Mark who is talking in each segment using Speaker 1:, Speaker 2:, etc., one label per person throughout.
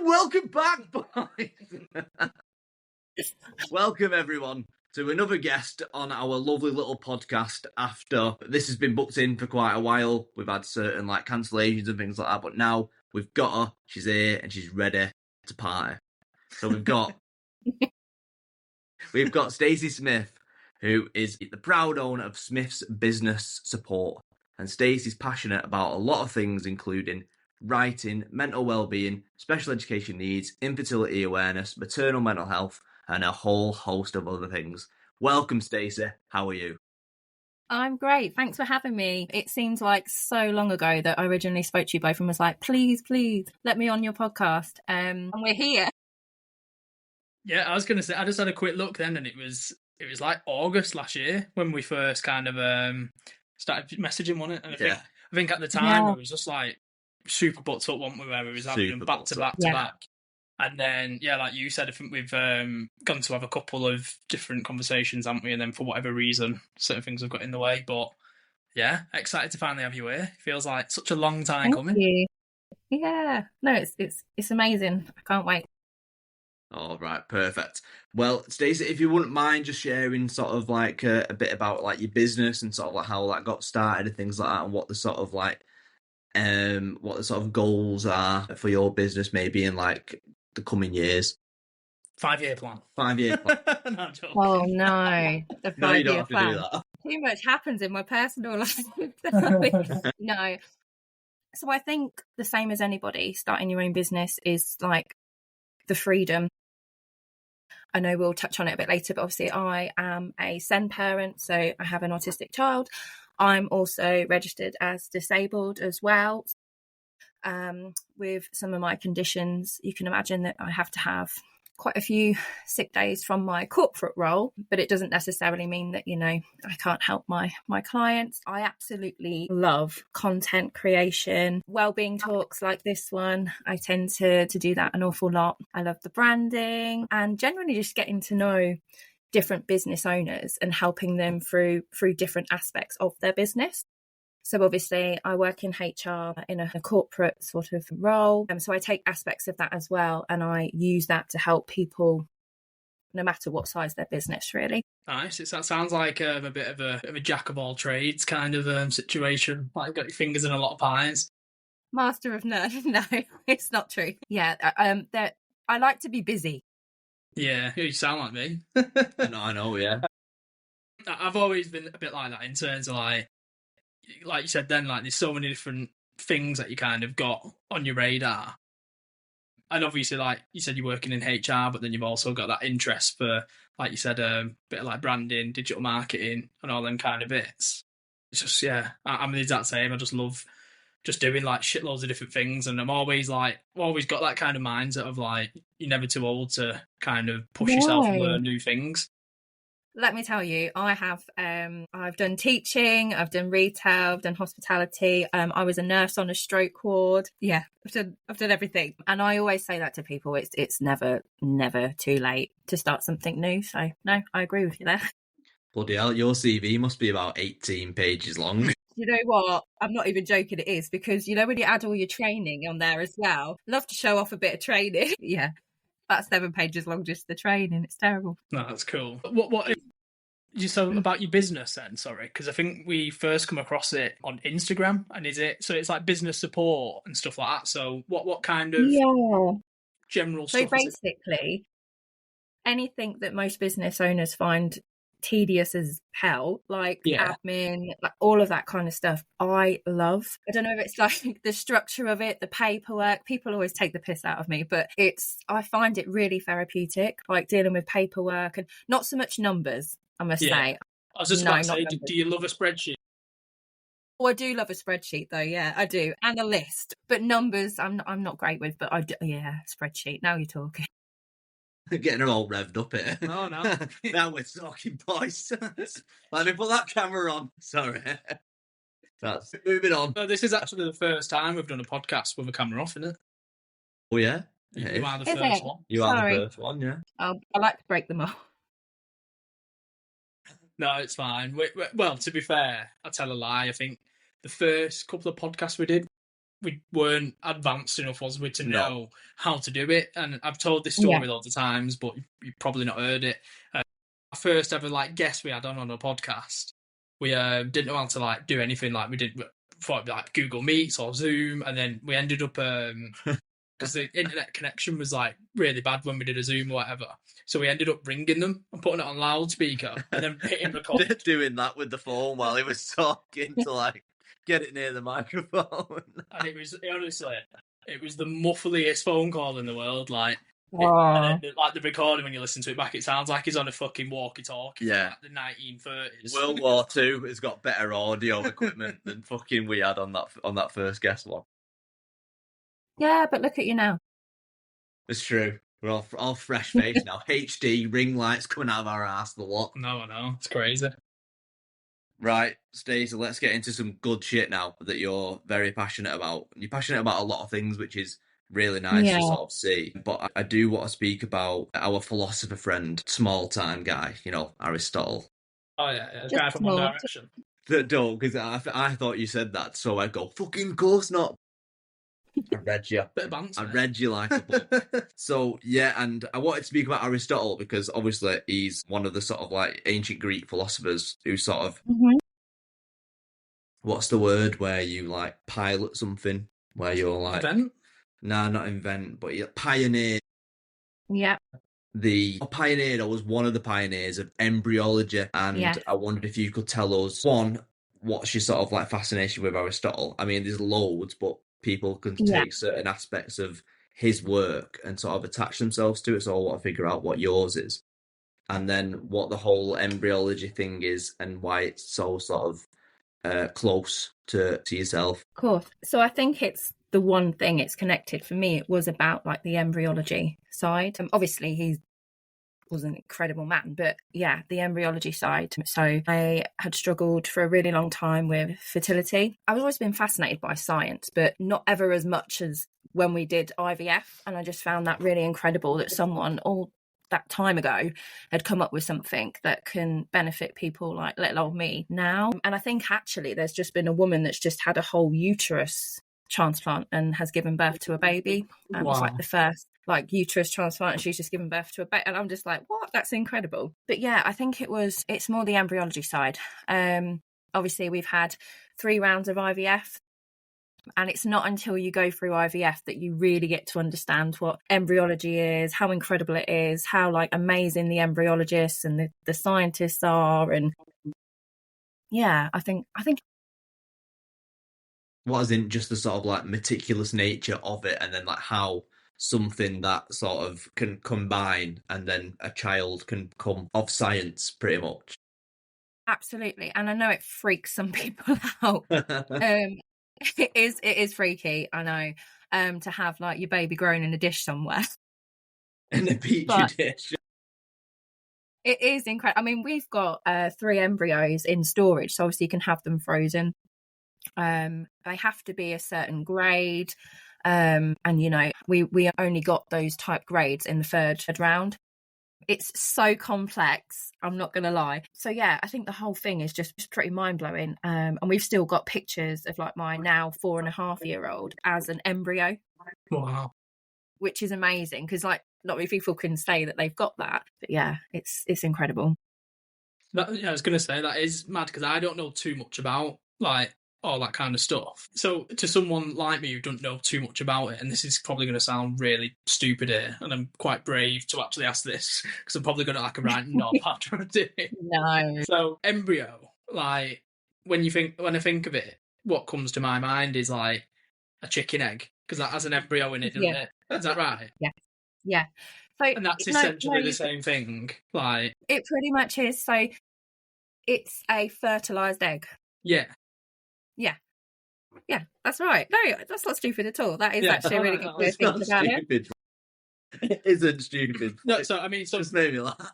Speaker 1: Welcome back, boys. Welcome, everyone, to another guest on our lovely little podcast. After this has been booked in for quite a while, we've had certain cancellations and things like that, but now we've got her. She's here and she's ready to party. So we've got Stacey Smith, who is the proud owner of Smith's Business Support. And Stacey's passionate about a lot of things, including writing, mental well-being, special education needs, infertility awareness, maternal mental health, and a whole host of other things. Welcome, Stacey. How are you?
Speaker 2: I'm great. Thanks for having me. It seems like so long ago that I originally spoke to you both and was like, please, let me on your podcast. And we're here.
Speaker 3: Yeah, I was going to say, I just had a quick look then, and it was like August last year when we first kind of started messaging on it. And I think at the time it was just super booked up, weren't we, where we was having them back to back. And then, like you said, I think we've gone to have a couple of different conversations, haven't we? And then for whatever reason, certain things have got in the way. But yeah, excited to finally have you here. Feels like such a long time coming.
Speaker 2: Thank you. Yeah, no, it's amazing. I can't wait.
Speaker 1: All right, perfect. Well, Stacey, if you wouldn't mind just sharing sort of a bit about your business and sort of how that got started and things like that, and what the sort of goals are for your business, maybe in the coming years.
Speaker 3: 5-year plan.
Speaker 1: 5-year plan.
Speaker 3: No,
Speaker 2: oh no, the 5-year
Speaker 1: no, you don't have
Speaker 2: plan.
Speaker 1: To do that.
Speaker 2: Too much happens in my personal life. No. So I think the same as anybody, starting your own business is the freedom. I know we'll touch on it a bit later, but obviously I am a SEN parent, so I have an autistic child. I'm also registered as disabled as well. With some of my conditions, you can imagine that I have to have quite a few sick days from my corporate role, but it doesn't necessarily mean that, I can't help my clients. I absolutely love content creation, wellbeing talks like this one. I tend to do that an awful lot. I love the branding and generally just getting to know different business owners and helping them through different aspects of their business. So obviously I work in HR in a corporate sort of role. So I take aspects of that as well. And I use that to help people no matter what size their business, really.
Speaker 3: Nice. That sounds like a bit of a jack of all trades kind of situation. Like got your fingers in a lot of pies.
Speaker 2: Master of none. No, it's not true. Yeah. I like to be busy.
Speaker 3: Yeah, you sound like me.
Speaker 1: I know, yeah.
Speaker 3: I've always been a bit like that in terms of like you said then, there's so many different things that you kind of got on your radar. And obviously, like you said, you're working in HR, but then you've also got that interest for, like you said, a bit of branding, digital marketing, and all them kind of bits. It's just, I'm the exact same. I just love just doing shitloads of different things. And I'm always always got that kind of mindset of you're never too old to kind of push yourself and learn new things.
Speaker 2: Let me tell you, I have. I've done teaching, I've done retail, I've done hospitality. I was a nurse on a stroke ward. Yeah, I've done everything, and I always say that to people. It's never too late to start something new. So no, I agree with you there.
Speaker 1: Bloody hell, your CV must be about 18 pages long.
Speaker 2: You know what? I'm not even joking. It is because when you add all your training on there as well. Love to show off a bit of training. Yeah. That's 7 pages long, just the training. It's terrible.
Speaker 3: No, that's cool. What so about your business then, sorry, because I think we first come across it on Instagram, and it's business support and stuff like that. So what kind of general stuff?
Speaker 2: So basically, anything that most business owners find tedious as hell, admin, all of that kind of stuff, I love. I don't know if it's the structure of it, the paperwork. People always take the piss out of me, but I find it really therapeutic, dealing with paperwork and not so much numbers, I must say.
Speaker 3: I was just about to say, do you love a spreadsheet?
Speaker 2: Oh, I do love a spreadsheet though, yeah, I do. And a list. But numbers I'm not great with, but I do, spreadsheet. Now you're talking.
Speaker 1: Getting them all revved up here.
Speaker 3: Oh, no.
Speaker 1: Now we're talking, boys. Let me put that camera on. Sorry. That's moving on.
Speaker 3: No, this is actually the first time we've done a podcast with a camera off, isn't it?
Speaker 1: Oh, yeah?
Speaker 3: You are the first one.
Speaker 1: You are the first one, yeah.
Speaker 2: I like to break them off.
Speaker 3: No, it's fine. Well, to be fair, I tell a lie. I think the first couple of podcasts we did, we weren't advanced enough, was we, to
Speaker 1: No.
Speaker 3: know how to do it. And I've told this story lots of times, but you've probably not heard it. Our first ever like guest we had on a podcast, we didn't know how to like do anything. Like we did thought like Google Meets or Zoom, and then we ended up because the internet connection was like really bad when we did a Zoom or whatever. So we ended up ringing them and putting it on loudspeaker and then hitting record.
Speaker 1: Doing that with the phone while he was talking to like get it near the microphone.
Speaker 3: And it was honestly, it was the muffliest phone call in the world. Like,
Speaker 2: Aww.
Speaker 3: like the recording when you listen to it back, it sounds like he's on a fucking walkie-talkie.
Speaker 1: Yeah.
Speaker 3: From like the 1930s.
Speaker 1: World War II has got better audio equipment than fucking we had on that first guest one.
Speaker 2: Yeah, but look at you now.
Speaker 1: It's true. We're all fresh face now. HD ring lights coming out of our ass. The lot.
Speaker 3: No, I know. It's crazy.
Speaker 1: Right, Stacey, let's get into some good shit now that you're very passionate about. You're passionate about a lot of things, which is really nice to sort of see. But I do want to speak about our philosopher friend, small time guy, Aristotle.
Speaker 3: Oh, yeah. The guy from One Direction.
Speaker 1: Don't, because I thought you said that, so I go, fucking course not. I read you.
Speaker 3: Bit of banter.
Speaker 1: I read you like a book. So, yeah, and I wanted to speak about Aristotle because obviously he's one of the sort of like ancient Greek philosophers who sort of, what's the word where you like pilot something, where you're like...
Speaker 3: Invent?
Speaker 1: Nah, not invent, but pioneer.
Speaker 2: Yeah.
Speaker 1: I was one of the pioneers of embryology, and I wondered if you could tell us, one, what's your sort of like fascination with Aristotle? I mean, there's loads, but people can take certain aspects of his work and sort of attach themselves to it, so I want to figure out what yours is. And then what the whole embryology thing is and why it's so sort of close to yourself.
Speaker 2: Of course. So I think it's the one thing it's connected. For me, it was about like the embryology side. Obviously, he was an incredible man, but yeah, the embryology side. So I had struggled for a really long time with fertility. I've always been fascinated by science, but not ever as much as when we did IVF. And I just found that really incredible that someone all that time ago had come up with something that can benefit people like little old me now. And I think actually there's just been a woman that's just had a whole uterus transplant and has given birth to a baby. It's like the first like uterus transplant, and she's just given birth to a baby, and I'm just like, what? That's incredible. But yeah, I think it's more the embryology side. Obviously we've had 3 rounds of IVF, and it's not until you go through IVF that you really get to understand what embryology is, how incredible it is, how like amazing the embryologists and the scientists are. And yeah, I think
Speaker 1: wasn't just the sort of like meticulous nature of it, and then like how something that sort of can combine and then a child can come of science pretty much.
Speaker 2: Absolutely. And I know it freaks some people out. It is freaky, I know, to have like your baby growing in a dish somewhere.
Speaker 1: In a petri dish.
Speaker 2: It is incredible. I mean, we've got 3 embryos in storage, so obviously you can have them frozen. They have to be a certain grade, and we only got those type grades in the third round. It's so complex, I'm not gonna lie. So yeah, I think the whole thing is just pretty mind-blowing. And we've still got pictures of like my now 4.5-year-old as an embryo.
Speaker 3: Wow.
Speaker 2: Which is amazing, because like not many people can say that they've got that. But yeah, it's incredible.
Speaker 3: I was gonna say that is mad, because I don't know too much about like all that kind of stuff. So to someone like me who doesn't know too much about it, and this is probably going to sound really stupid here, and I'm quite brave to actually ask this because I'm probably going to like a right knob after I do it.
Speaker 2: No.
Speaker 3: So embryo, like when I think of it, what comes to my mind is like a chicken egg, because that has an embryo in it, doesn't it? Is that right?
Speaker 2: Yeah. So,
Speaker 3: and that's essentially the same thing. Like
Speaker 2: it pretty much is. So it's a fertilized egg. Yeah, that's right. No, that's not stupid at all. That is actually a really good way of thinking about it.
Speaker 1: It isn't stupid.
Speaker 3: No, so I mean,
Speaker 1: just made me laugh.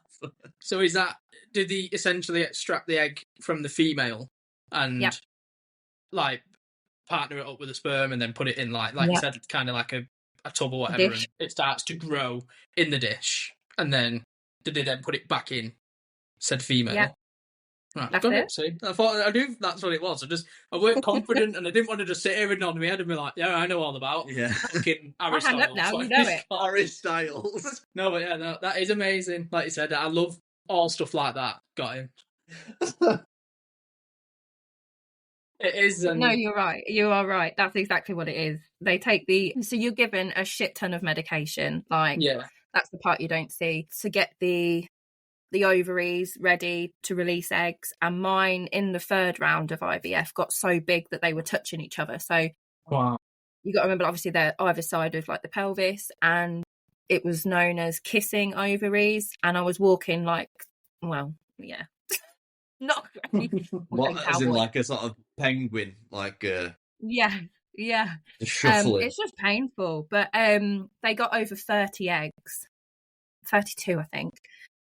Speaker 3: So is that, did they essentially extract the egg from the female and like partner it up with a sperm and then put it in like you said, kind of like a tub or whatever, and it starts to grow in the dish, and then did they then put it back in said female? Right,
Speaker 2: That's
Speaker 3: got
Speaker 2: it.
Speaker 3: it. See, I knew that's what it was. I weren't confident, and I didn't want to just sit here and nod my head and be like, "Yeah, I know all about fucking
Speaker 2: I hang up
Speaker 3: Aristotle."
Speaker 2: now. You know it.
Speaker 1: Harry Styles.
Speaker 3: No, but yeah, no, that is amazing. Like you said, I love all stuff like that. Got him. It is.
Speaker 2: No, you're right. You are right. That's exactly what it is. They take so you're given a shit ton of medication. Like,
Speaker 3: Yeah.
Speaker 2: that's the part you don't see, to get the ovaries ready to release eggs. And mine, in the third round of IVF, got so big that they were touching each other. So
Speaker 3: Wow.
Speaker 2: you got to remember, obviously, they're either side of like the pelvis, and it was known as kissing ovaries. And I was walking like, well, yeah, not really.
Speaker 1: What, as in like a sort of penguin, like
Speaker 2: Yeah,
Speaker 1: just shuffling?
Speaker 2: it's just painful. But they got over 30 eggs, 32 I think.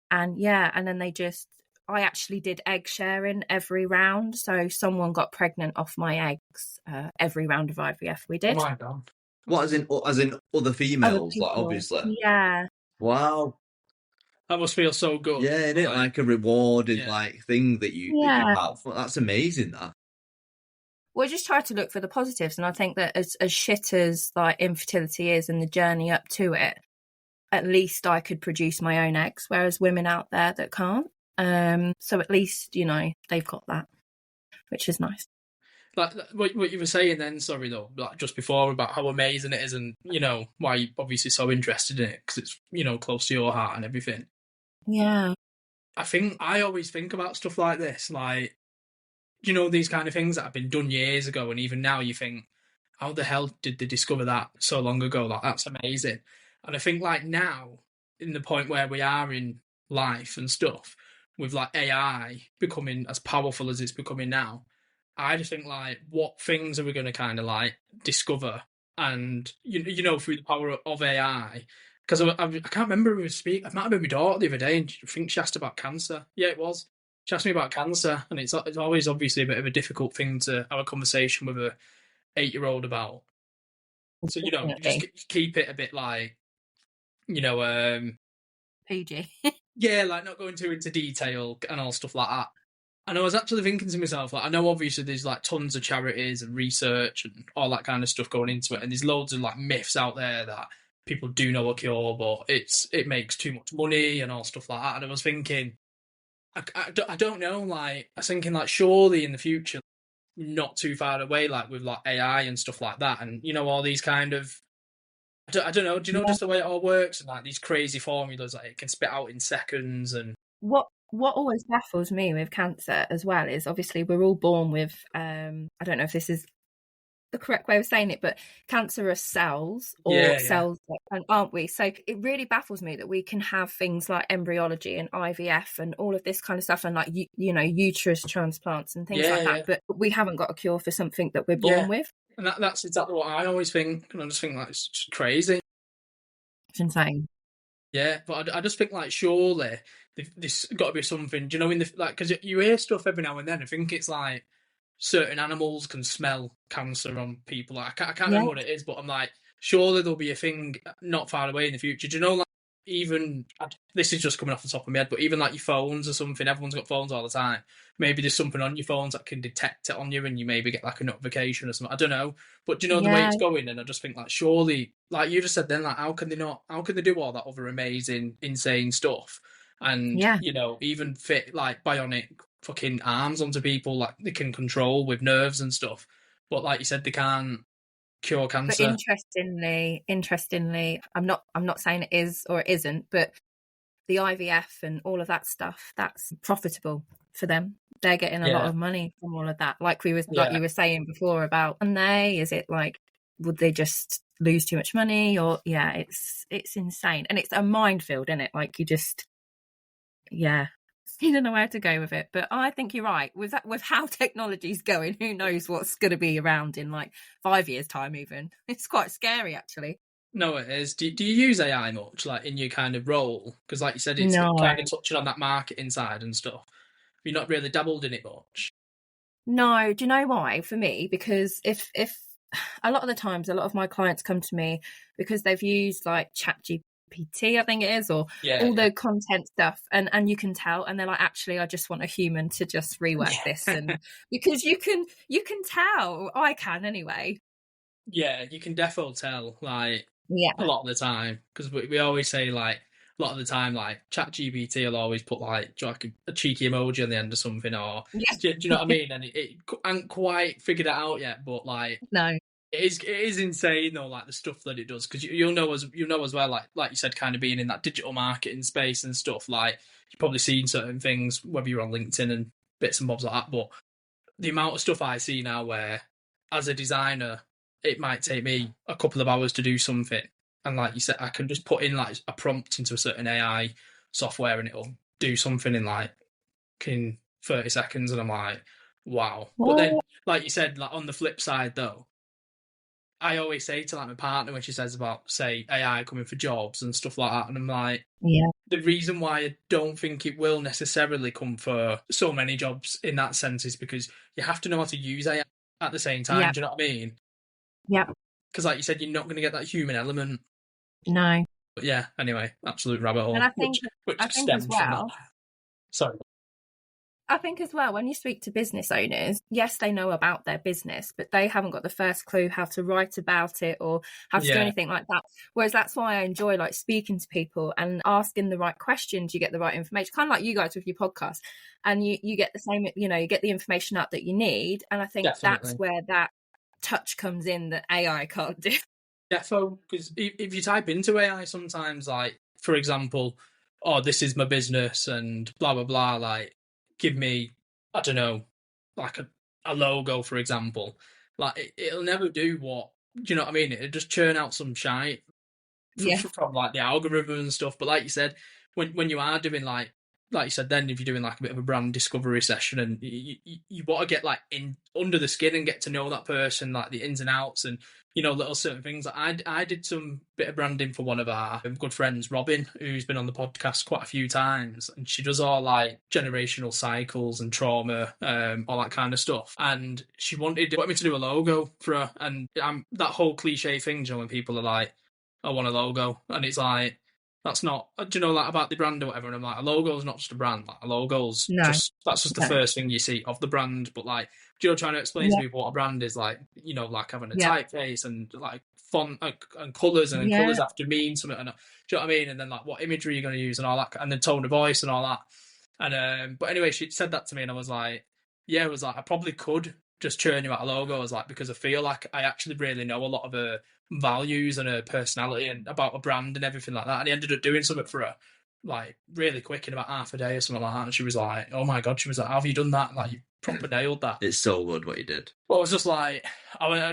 Speaker 2: And yeah, and then I actually did egg sharing every round. So someone got pregnant off my eggs every round of IVF we did.
Speaker 3: Oh my God.
Speaker 1: What, as in other females, like, obviously?
Speaker 2: Yeah.
Speaker 1: Wow.
Speaker 3: That must feel so good.
Speaker 1: Yeah, isn't it like a rewarded like thing that you have? Well, that's amazing. That.
Speaker 2: Well, I just try to look for the positives, and I think that as shit as like infertility is and the journey up to it, at least I could produce my own eggs, whereas women out there that can't. So at least, they've got that, which is nice.
Speaker 3: Like what you were saying then, sorry though, like just before, about how amazing it is, and why you're obviously so interested in it, because it's close to your heart and everything.
Speaker 2: Yeah.
Speaker 3: I always think about stuff like this, like these kind of things that have been done years ago, and even now you think, how the hell did they discover that so long ago? Like, that's amazing. And I think like now, in the point where we are in life and stuff, with like AI becoming as powerful as it's becoming now, I just think like, what things are we going to kind of like discover, and through the power of AI? Because I can't remember who was speaking. It might have been my daughter the other day, and I think she asked about cancer. Yeah, it was. She asked me about cancer, and it's always obviously a bit of a difficult thing to have a conversation with a 8-year-old about. So just keep it a bit like,
Speaker 2: PG.
Speaker 3: Yeah, like not going too into detail and all stuff like that. And I was actually thinking to myself, like, I know obviously there's like tons of charities and research and all that kind of stuff going into it, and there's loads of like myths out there that people do know a cure, but it makes too much money and all stuff like that. And I was thinking, I don't know, like, I was thinking like, surely in the future, not too far away, like with like AI and stuff like that, and all these kind of, I don't know, do you know just the way it all works, and like these crazy formulas that it can spit out in seconds? And
Speaker 2: what always baffles me with cancer as well is, obviously we're all born with I don't know if this is the correct way of saying it, but cancerous cells or cells, aren't we? So it really baffles me that we can have things like embryology and IVF and all of this kind of stuff, and like uterus transplants and things like that, but we haven't got a cure for something that we're born with.
Speaker 3: And that's exactly what I always think, and I just think like, it's just crazy.
Speaker 2: It's insane.
Speaker 3: Yeah, but I just think like, surely this got to be something. Do you know, in the like, because you hear stuff every now and then. I think it's like certain animals can smell cancer on people. Like, I can't remember what it is, but I'm like, surely there'll be a thing not far away in the future. Do you know, like, even this is just coming off the top of my head, but even like your phones or something, everyone's got phones all the time. Maybe there's something on your phones that can detect it on you, and you maybe get like a notification or something. I don't know, but do you know the way it's going? And I just think like, surely, like you just said then, like, how can they do all that other amazing, insane stuff, and even fit like bionic fucking arms onto people, like they can control with nerves and stuff, but like you said, they can't cure cancer.
Speaker 2: But interestingly, I'm not saying it is or it isn't, but the IVF and all of that stuff, that's profitable for them. They're getting a lot of money from all of that. Like you were saying before about, is it like, would they just lose too much money? Or it's insane, and it's a minefield, isn't it? Like, you just you don't know where to go with it. But I think you're right with that. With how technology's going, who knows what's going to be around in like 5 years' time? Even it's quite scary, actually.
Speaker 3: No, it is. Do you use AI much, like in your kind of role? Because, like you said, it's kind of touching on that marketing side and stuff. You've not really dabbled in it much.
Speaker 2: No, do you know why? For me, because if a lot of the times, a lot of my clients come to me because they've used like ChatGPT PT, I think it is, or all the content stuff, and you can tell, and they're like, actually, I just want a human to just rework this, and because you can tell, I can anyway.
Speaker 3: Yeah, you can definitely tell, like,
Speaker 2: Yeah,
Speaker 3: a lot of the time, because we always say, like, a lot of the time, like, ChatGPT will always put, like a cheeky emoji on the end of something, or do you know what I mean? And it hasn't quite figured it out yet, but, like,
Speaker 2: no,
Speaker 3: it is insane though, like the stuff that it does, because you'll know as well, like you said, kind of being in that digital marketing space and stuff. Like, you've probably seen certain things, whether you're on LinkedIn and bits and bobs like that. But the amount of stuff I see now, where as a designer, it might take me a couple of hours to do something, and like you said, I can just put in like a prompt into a certain AI software, and it'll do something in like in 30 seconds, and I'm like, wow. But then, like you said, like on the flip side though, I always say to like my partner when she says about, say, AI coming for jobs and stuff like that, and I'm like,
Speaker 2: yeah,
Speaker 3: the reason why I don't think it will necessarily come for so many jobs in that sense is because you have to know how to use AI at the same time.
Speaker 2: yeah,
Speaker 3: Do you know what I mean?
Speaker 2: yeah,
Speaker 3: Because like you said, you're not going to get that human element.
Speaker 2: no.
Speaker 3: But yeah, anyway, absolute rabbit hole,
Speaker 2: And I think
Speaker 3: which
Speaker 2: as
Speaker 3: stems from that.
Speaker 2: well,
Speaker 3: Sorry.
Speaker 2: I think as well, when you speak to business owners, yes, they know about their business, but they haven't got the first clue how to write about it or how to do anything like that. Whereas that's why I enjoy like speaking to people and asking the right questions. You get the right information, kind of like you guys with your podcast, and you get the same, you know, you get the information up that you need. And I think that's where that touch comes in that AI can't do.
Speaker 3: Defo, because if you type into AI sometimes, like, for example, oh, this is my business and blah, blah, blah, like, give me, I don't know, like a logo, for example. Like, it'll never do what, do you know what I mean? It'll just churn out some shite from like the algorithm and stuff. But like you said, when you are doing like you said, then if you're doing like a bit of a brand discovery session and you want to get like in under the skin and get to know that person, like the ins and outs and, you know, little certain things. Like I did some bit of branding for one of our good friends, Robin, who's been on the podcast quite a few times, and she does all like generational cycles and trauma, all that kind of stuff. And she wanted me to do a logo for her, and that whole cliche thing, you know, when people are like, I want a logo, and it's like, that's not, do you know, like about the brand or whatever, and I'm like, a logo's not just a brand, like a logo's that's just the first thing you see of the brand. But like, do you know, trying to explain to people what a brand is, like, you know, like having a typeface and like font and colours, and colours have to mean something, and do you know what I mean? And then like what imagery you're going to use and all that, and then tone of voice and all that. And but anyway, she said that to me, and I was like, I probably could just churn you out a logo. I was like, because I feel like I actually really know a lot of her values and her personality and about a brand and everything like that. And he ended up doing something for her, like really quick, in about half a day or something like that. And she was like, oh my God, she was like, how have you done that? Like, you proper nailed that.
Speaker 1: It's so good what you did.
Speaker 3: Well, I was just like,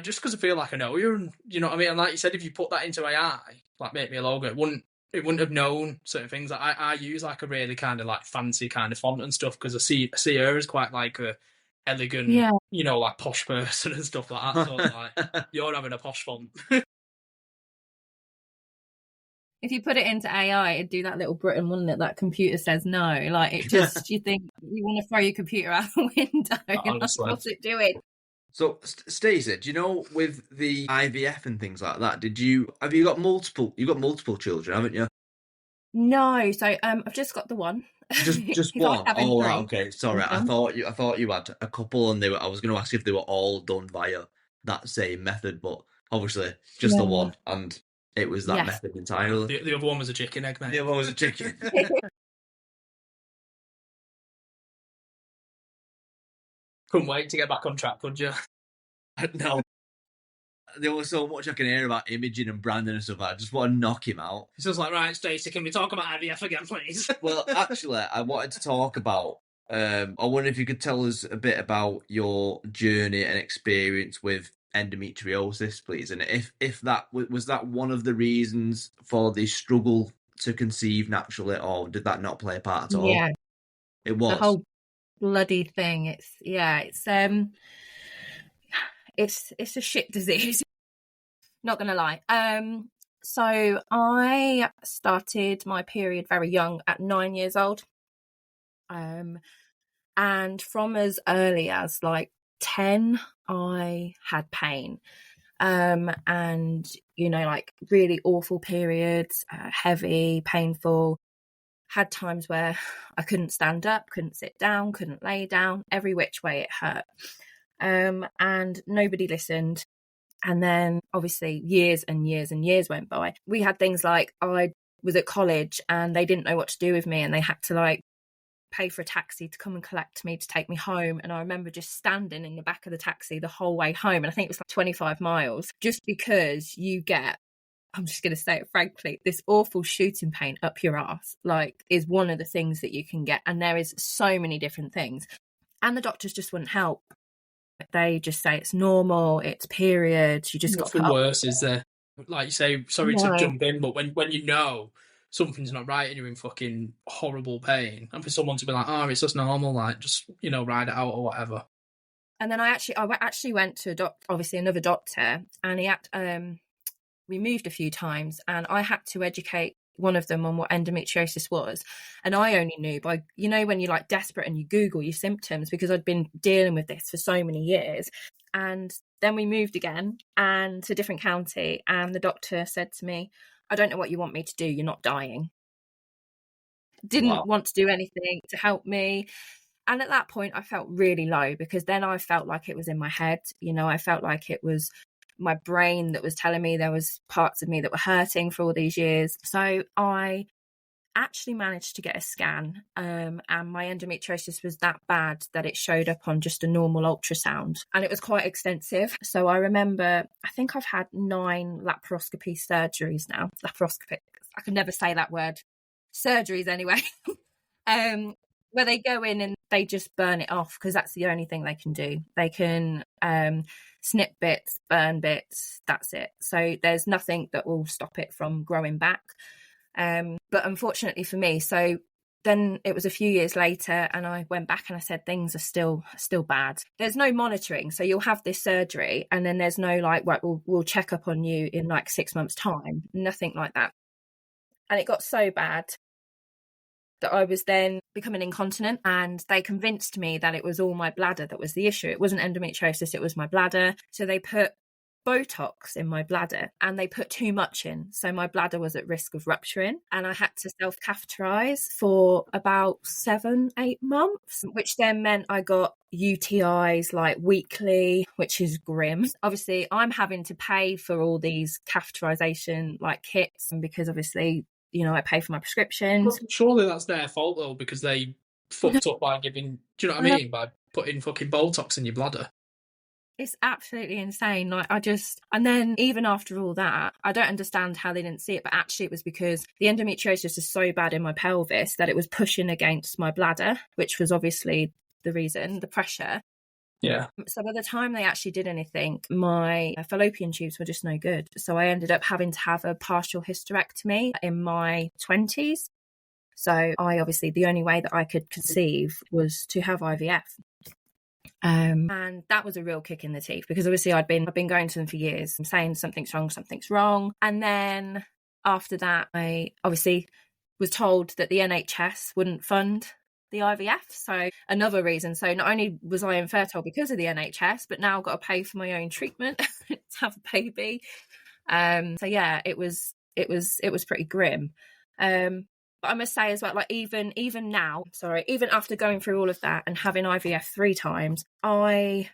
Speaker 3: just because I feel like I know you, and you know what I mean? And like you said, if you put that into AI, like make me a logo, it wouldn't have known certain things. Like, I use like a really kind of like fancy kind of font and stuff, because I see her as quite like a elegant, you know, like posh person and stuff like that. So like, you're having a posh font.
Speaker 2: If you put it into AI, it'd do that little Britain, wouldn't it? That computer says no. Like, it just, you think you want to throw your computer out the window.
Speaker 3: Honestly.
Speaker 2: What's it doing?
Speaker 1: So, Stacey, do you know, with the IVF and things like that, have you got multiple children, haven't you?
Speaker 2: No, so I've just got the one.
Speaker 1: Just one. Oh, right, okay. Sorry, I thought you had a couple, and I was going to ask if they were all done via that same method, but obviously just the one, and it was that method entirely.
Speaker 3: The other one was a chicken egg, mate.
Speaker 1: The other one was a chicken.
Speaker 3: Couldn't wait to get back on track, could you?
Speaker 1: No. There was so much I can hear about imaging and branding and stuff. I just want to knock him out.
Speaker 3: It's just like, right, Stacey, can we talk about IVF again, please?
Speaker 1: Well, actually, I wanted to talk about. I wonder if you could tell us a bit about your journey and experience with endometriosis, please, and if that was that one of the reasons for the struggle to conceive naturally, or did that not play a part at all?
Speaker 2: Yeah,
Speaker 1: it was
Speaker 2: the whole bloody thing. It's a shit disease. Not gonna lie. So I started my period very young, at 9 years old. And from as early as like 10, I had pain. and, you know, like really awful periods, heavy, painful. Had times where I couldn't stand up, couldn't sit down, couldn't lay down, every which way it hurt. And nobody listened. And then obviously years and years and years went by. We had things like I was at college and they didn't know what to do with me, and they had to like pay for a taxi to come and collect me to take me home. And I remember just standing in the back of the taxi the whole way home. And I think it was like 25 miles, just because you get, I'm just going to say it frankly, this awful shooting pain up your ass, like, is one of the things that you can get. And there is so many different things. And the doctors just wouldn't help. They just say it's normal, it's periods, you just got to
Speaker 3: Nothing worse, is there? Like you say, sorry to jump in, but when you know something's not right and you're in fucking horrible pain, and for someone to be like, oh, it's just normal, like, just, you know, ride it out or whatever.
Speaker 2: And then I actually went to obviously another doctor, and he had we moved a few times, and I had to educate one of them on what endometriosis was. And I only knew by, you know, when you're like desperate and you Google your symptoms, because I'd been dealing with this for so many years. And then we moved again and to a different county, and the doctor said to me, I don't know what you want me to do, you're not dying. Didn't want to do anything to help me. And at that point I felt really low, because then I felt like it was in my head, you know, I felt like it was my brain that was telling me there was parts of me that were hurting for all these years. So I actually managed to get a scan, and my endometriosis was that bad that it showed up on just a normal ultrasound, and it was quite extensive. So I remember, I think I've had 9 laparoscopy surgeries now. Laparoscopy, I can never say that word. Surgeries anyway. Where they go in and they just burn it off, because that's the only thing they can do. They can snip bits, burn bits, that's it. So there's nothing that will stop it from growing back. But unfortunately for me, so then it was a few years later and I went back and I said, things are still bad. There's no monitoring. So you'll have this surgery and then there's no like, right, we'll check up on you in like 6 months' time. Nothing like that. And it got so bad that I was then becoming incontinent, and they convinced me that it was all my bladder that was the issue. It wasn't endometriosis, it was my bladder. So they put Botox in my bladder and they put too much in. So my bladder was at risk of rupturing, and I had to self-catheterize for about 7-8 months, which then meant I got UTIs like weekly, which is grim. Obviously, I'm having to pay for all these catheterization like kits, and because obviously, you know, I pay for my prescriptions.
Speaker 3: Surely that's their fault though, because they fucked up by giving, do you know what I mean? By putting fucking Botox in your bladder.
Speaker 2: It's absolutely insane. Like and then even after all that, I don't understand how they didn't see it, but actually it was because the endometriosis is so bad in my pelvis that it was pushing against my bladder, which was obviously the reason, the pressure.
Speaker 3: Yeah.
Speaker 2: So by the time they actually did anything, my fallopian tubes were just no good. So I ended up having to have a partial hysterectomy in my 20s. So obviously the only way that I could conceive was to have IVF. And that was a real kick in the teeth, because obviously I've been going to them for years. I'm saying something's wrong. And then after that, I obviously was told that the NHS wouldn't fund the IVF. So another reason. So not only was I infertile because of the NHS, but now I've got to pay for my own treatment to have a baby. So yeah, it was pretty grim. But I must say as well, like even now, even after going through all of that and having IVF 3 times, I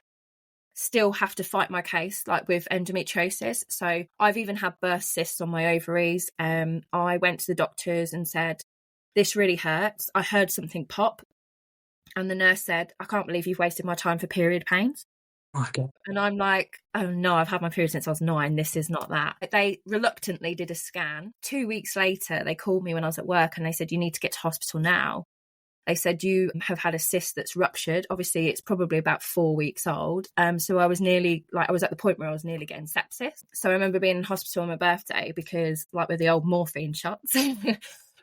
Speaker 2: still have to fight my case, like with endometriosis. So I've even had burst cysts on my ovaries. I went to the doctors and said, this really hurts. I heard something pop. And the nurse said, I can't believe you've wasted my time for period pains.
Speaker 3: Okay.
Speaker 2: And I'm like, oh no, I've had my period since I was 9. This is not that. They reluctantly did a scan. 2 weeks later, they called me when I was at work and they said, you need to get to hospital now. They said, you have had a cyst that's ruptured. Obviously, it's probably about 4 weeks old. So I was at the point where I was nearly getting sepsis. So I remember being in hospital on my birthday because like with the old morphine shots.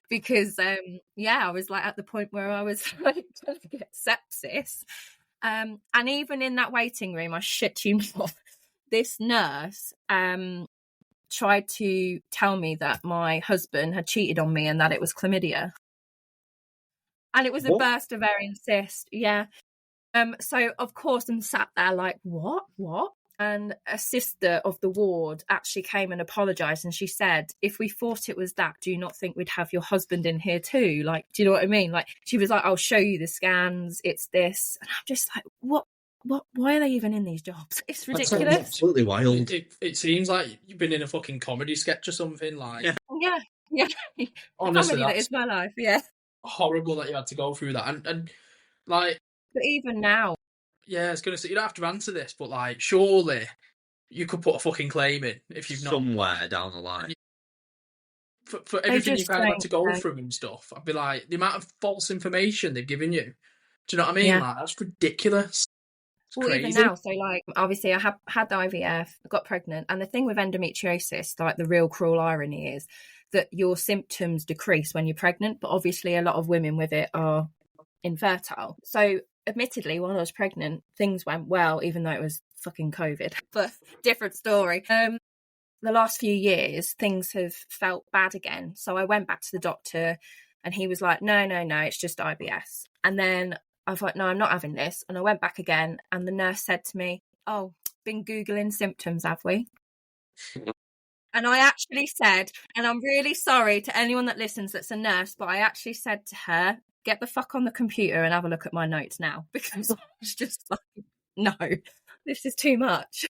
Speaker 2: Because, I was like at the point where I was like going to get sepsis. And even in that waiting room, I shit you not, this nurse tried to tell me that my husband had cheated on me and that it was chlamydia. And it was a burst ovarian cyst. Yeah. So, of course, I'm sat there like, what? And a sister of the ward actually came and apologised, and she said, if we thought it was that, do you not think we'd have your husband in here too? Like, do you know what I mean? Like, she was like, I'll show you the scans, it's this. And I'm just like, what, why are they even in these jobs? It's ridiculous.
Speaker 1: That's absolutely wild.
Speaker 3: It seems like you've been in a fucking comedy sketch or something. Like,
Speaker 2: yeah.
Speaker 3: Honestly,
Speaker 2: that is my life. Yeah.
Speaker 3: Horrible that you had to go through that, and like,
Speaker 2: but even now,
Speaker 3: yeah, I was gonna say, you don't have to answer this, but like, surely you could put a fucking claim in if you've not
Speaker 1: somewhere down the line.
Speaker 3: For everything you've kind of had to go through and stuff. I'd be like, the amount of false information they've given you. Do you know what I mean? Like, that's ridiculous.
Speaker 2: Well,
Speaker 3: crazy.
Speaker 2: Even now, so like, obviously I had the IVF, I got pregnant, and the thing with endometriosis, like the real cruel irony is that your symptoms decrease when you're pregnant, but obviously a lot of women with it are infertile. So admittedly, while I was pregnant, things went well, even though it was fucking COVID, but different story. The last few years, things have felt bad again. So I went back to the doctor and he was like, no, it's just IBS. And then I thought, no, I'm not having this. And I went back again and the nurse said to me, oh, been Googling symptoms, have we? And I actually said, and I'm really sorry to anyone that listens that's a nurse, but I actually said to her, get the fuck on the computer and have a look at my notes now, because I was just like, no, this is too much.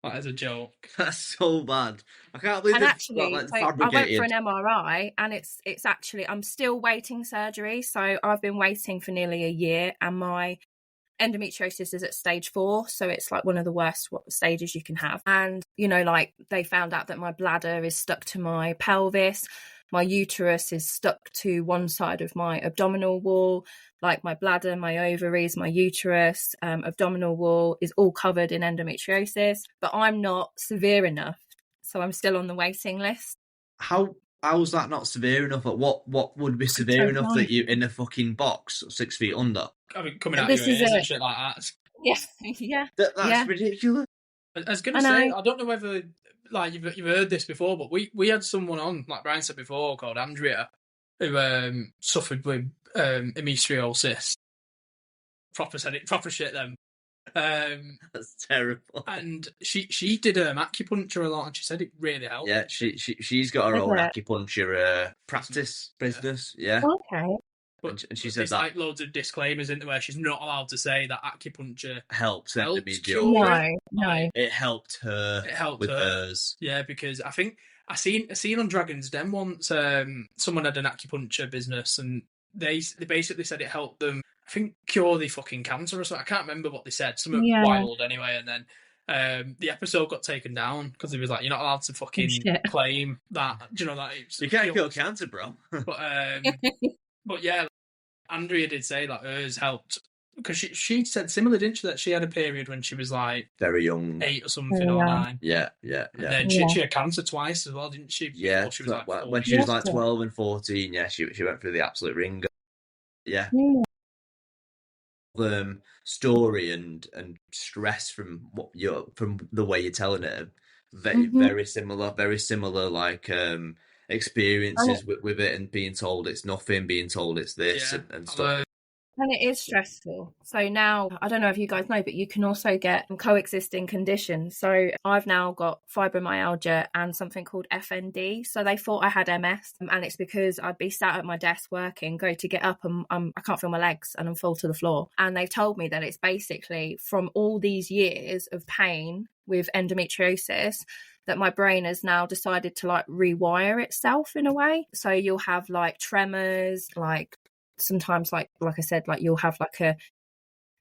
Speaker 3: That is a joke.
Speaker 1: That's so bad. I can't believe
Speaker 2: and
Speaker 1: it's
Speaker 2: actually,
Speaker 1: like
Speaker 2: so I went for an MRI and it's actually, I'm still waiting surgery. So I've been waiting for nearly a year and my endometriosis is at stage 4. So it's like one of the worst stages you can have. And, you know, like they found out that my bladder is stuck to my pelvis. My uterus is stuck to one side of my abdominal wall, like my bladder, my ovaries, my uterus, abdominal wall is all covered in endometriosis, but I'm not severe enough. So I'm still on the waiting list.
Speaker 1: How's that not severe enough? Like, what would be severe enough that you're in a fucking box 6 feet under?
Speaker 3: I mean, coming out of your ears and shit like that.
Speaker 2: Yeah.
Speaker 1: That's ridiculous.
Speaker 3: I was going to say, I don't know whether like you've heard this before, but we had someone on, like Brian said before, called Andrea, who suffered with endometriosis. Proper shit then.
Speaker 1: That's terrible.
Speaker 3: And she did acupuncture a lot, and she said it really helped.
Speaker 1: Yeah, she's got her own acupuncture practice business. Yeah.
Speaker 2: Okay.
Speaker 3: But
Speaker 1: and she said that
Speaker 3: like loads of disclaimers into where she's not allowed to say that acupuncture
Speaker 1: helps
Speaker 3: No,
Speaker 1: it helped her.
Speaker 3: It helped
Speaker 1: with
Speaker 3: her.
Speaker 1: hers.
Speaker 3: Yeah, because I think I seen on Dragon's Den once. Someone had an acupuncture business, and they basically said it helped them, I think, cure the fucking cancer or something. I can't remember what they said. Something wild anyway. And then the episode got taken down because he was like, "You're not allowed to fucking claim that." Do you know that?
Speaker 1: You can't cure cancer, bro.
Speaker 3: But yeah, Andrea did say that hers helped because she said similar, didn't she? That she had a period when she was like
Speaker 1: very young,
Speaker 3: 8 or something or 9.
Speaker 1: Yeah.
Speaker 3: And then she had cancer twice as well, didn't she?
Speaker 1: Yeah,
Speaker 3: she was like
Speaker 1: when she was like 12 and 14. Yeah, she went through the absolute ringer. Yeah. Story and stress from from the way you're telling it, very similar like experiences with it, and being told it's nothing, being told it's this and stuff.
Speaker 2: And it is stressful. So now, I don't know if you guys know, but you can also get coexisting conditions. So I've now got fibromyalgia and something called FND. So they thought I had MS, and it's because I'd be sat at my desk working, go to get up and I can't feel my legs and I'm fall to the floor. And they've told me that it's basically from all these years of pain with endometriosis that my brain has now decided to like rewire itself in a way. So you'll have like tremors, like sometimes like I said, like you'll have like a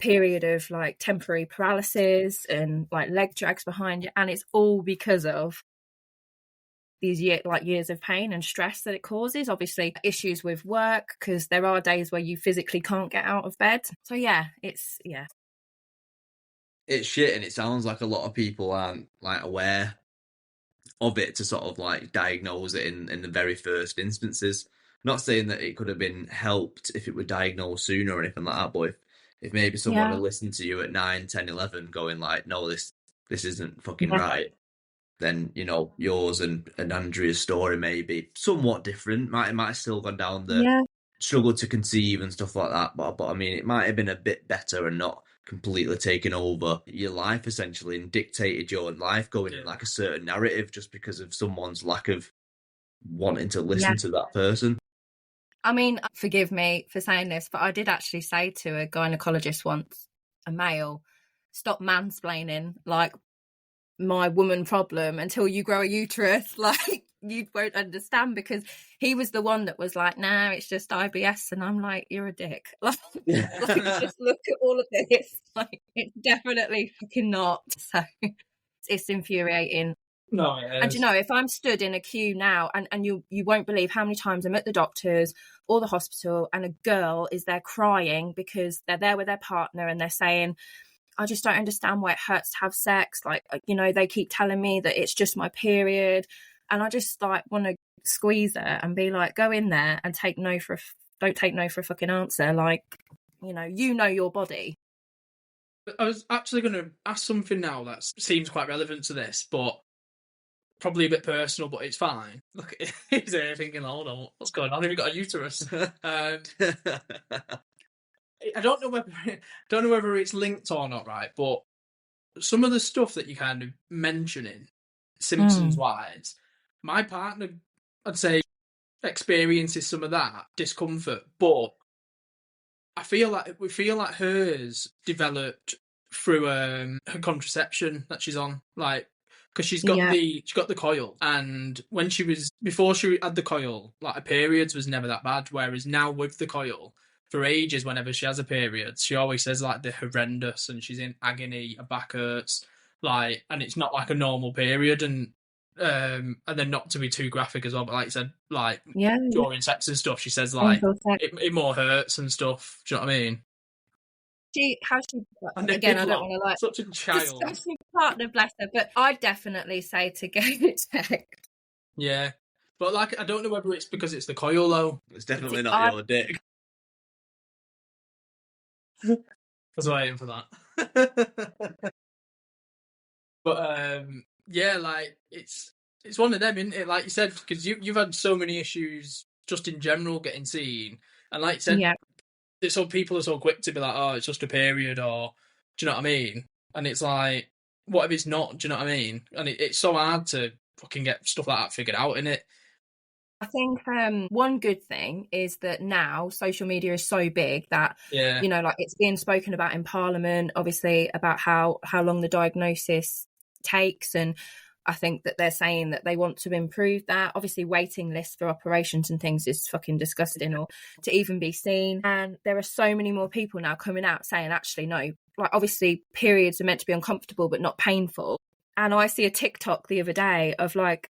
Speaker 2: period of like temporary paralysis and like leg drags behind you, and it's all because of these years of pain and stress that it causes. Obviously issues with work, because there are days where you physically can't get out of bed. So it's
Speaker 1: shit, and it sounds like a lot of people aren't like aware of it to sort of like diagnose it in the very first instances. Not saying that it could have been helped if it were diagnosed sooner or anything like that, but if maybe someone had listened to you at 9, 10, 11 going like, no, this isn't fucking right, then, you know, yours and Andrea's story may be somewhat different. Might have still gone down the struggle to conceive and stuff like that, but I mean, it might have been a bit better and not completely taken over your life essentially and dictated your life going in like a certain narrative just because of someone's lack of wanting to listen to that person.
Speaker 2: I mean, forgive me for saying this, but I did actually say to a gynecologist once, a male, stop mansplaining like my woman problem until you grow a uterus. Like, you won't understand, because he was the one that was like, nah, it's just IBS. And I'm like, you're a dick. Like, just look at all of this. Like, it's definitely fucking not. So it's infuriating.
Speaker 3: No, it is.
Speaker 2: And you know, if I'm stood in a queue now, and you won't believe how many times I'm at the doctor's or the hospital, and a girl is there crying because they're there with their partner and they're saying, I just don't understand why it hurts to have sex. Like, you know, they keep telling me that it's just my period. And I just like want to squeeze her and be like, go in there and don't take no for a fucking answer. Like, you know your body.
Speaker 3: I was actually going to ask something now that seems quite relevant to this, but probably a bit personal, but it's fine. Look, he's there thinking, hold on, what's going on? Have you got a uterus? I don't know whether it's linked or not, right? But some of the stuff that you're kind of mentioning, symptoms-wise, my partner, I'd say, experiences some of that discomfort, but I feel like hers developed through her contraception that she's on, like, because she's got the coil, and before she had the coil, like, her periods was never that bad, whereas now with the coil, for ages, whenever she has a period, she always says like they're horrendous and she's in agony, her back hurts, like, and it's not like a normal period, and then not to be too graphic as well, but like you said, like during sex and stuff, she says like it more hurts and stuff. Do you know what I mean?
Speaker 2: Again, I don't want to like
Speaker 3: such a child
Speaker 2: partner, bless her, but I'd definitely say to get it checked.
Speaker 3: Yeah, but like, I don't know whether it's because it's the coil though.
Speaker 1: It's definitely not your dick.
Speaker 3: I was waiting for that. But yeah, like, it's one of them, isn't it? Like you said, because you've had so many issues just in general getting seen, and like you said, so people are so quick to be like, oh, it's just a period, or do you know what I mean? And it's like, what if it's not? Do you know what I mean? And it's so hard to fucking get stuff like that figured out, innit?
Speaker 2: I think one good thing is that now social media is so big that, you know, like, it's being spoken about in Parliament, obviously, about how long the diagnosis takes. And I think that they're saying that they want to improve that. Obviously, waiting lists for operations and things is fucking disgusting, or to even be seen. And there are so many more people now coming out saying, actually, no, like, obviously periods are meant to be uncomfortable but not painful. And I see a TikTok the other day of like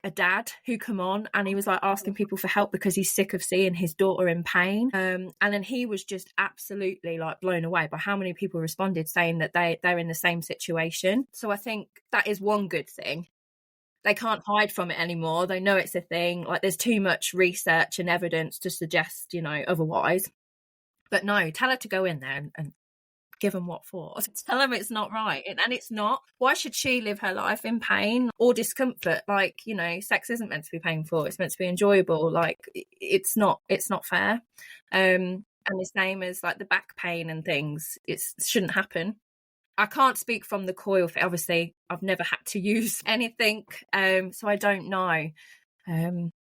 Speaker 2: a dad who come on, and he was like asking people for help because he's sick of seeing his daughter in pain, and then he was just absolutely like blown away by how many people responded saying that they're in the same situation. So I think that is one good thing. They can't hide from it anymore. They know it's a thing. Like, there's too much research and evidence to suggest, you know, otherwise. But no, tell her to go in there and give them what for. Tell them it's not right. And it's not. Why should she live her life in pain or discomfort? Like, you know, sex isn't meant to be painful. It's meant to be enjoyable. Like, it's not fair. And the same as like the back pain and things, it shouldn't happen. I can't speak from the coil. Obviously, I've never had to use anything, so I don't know.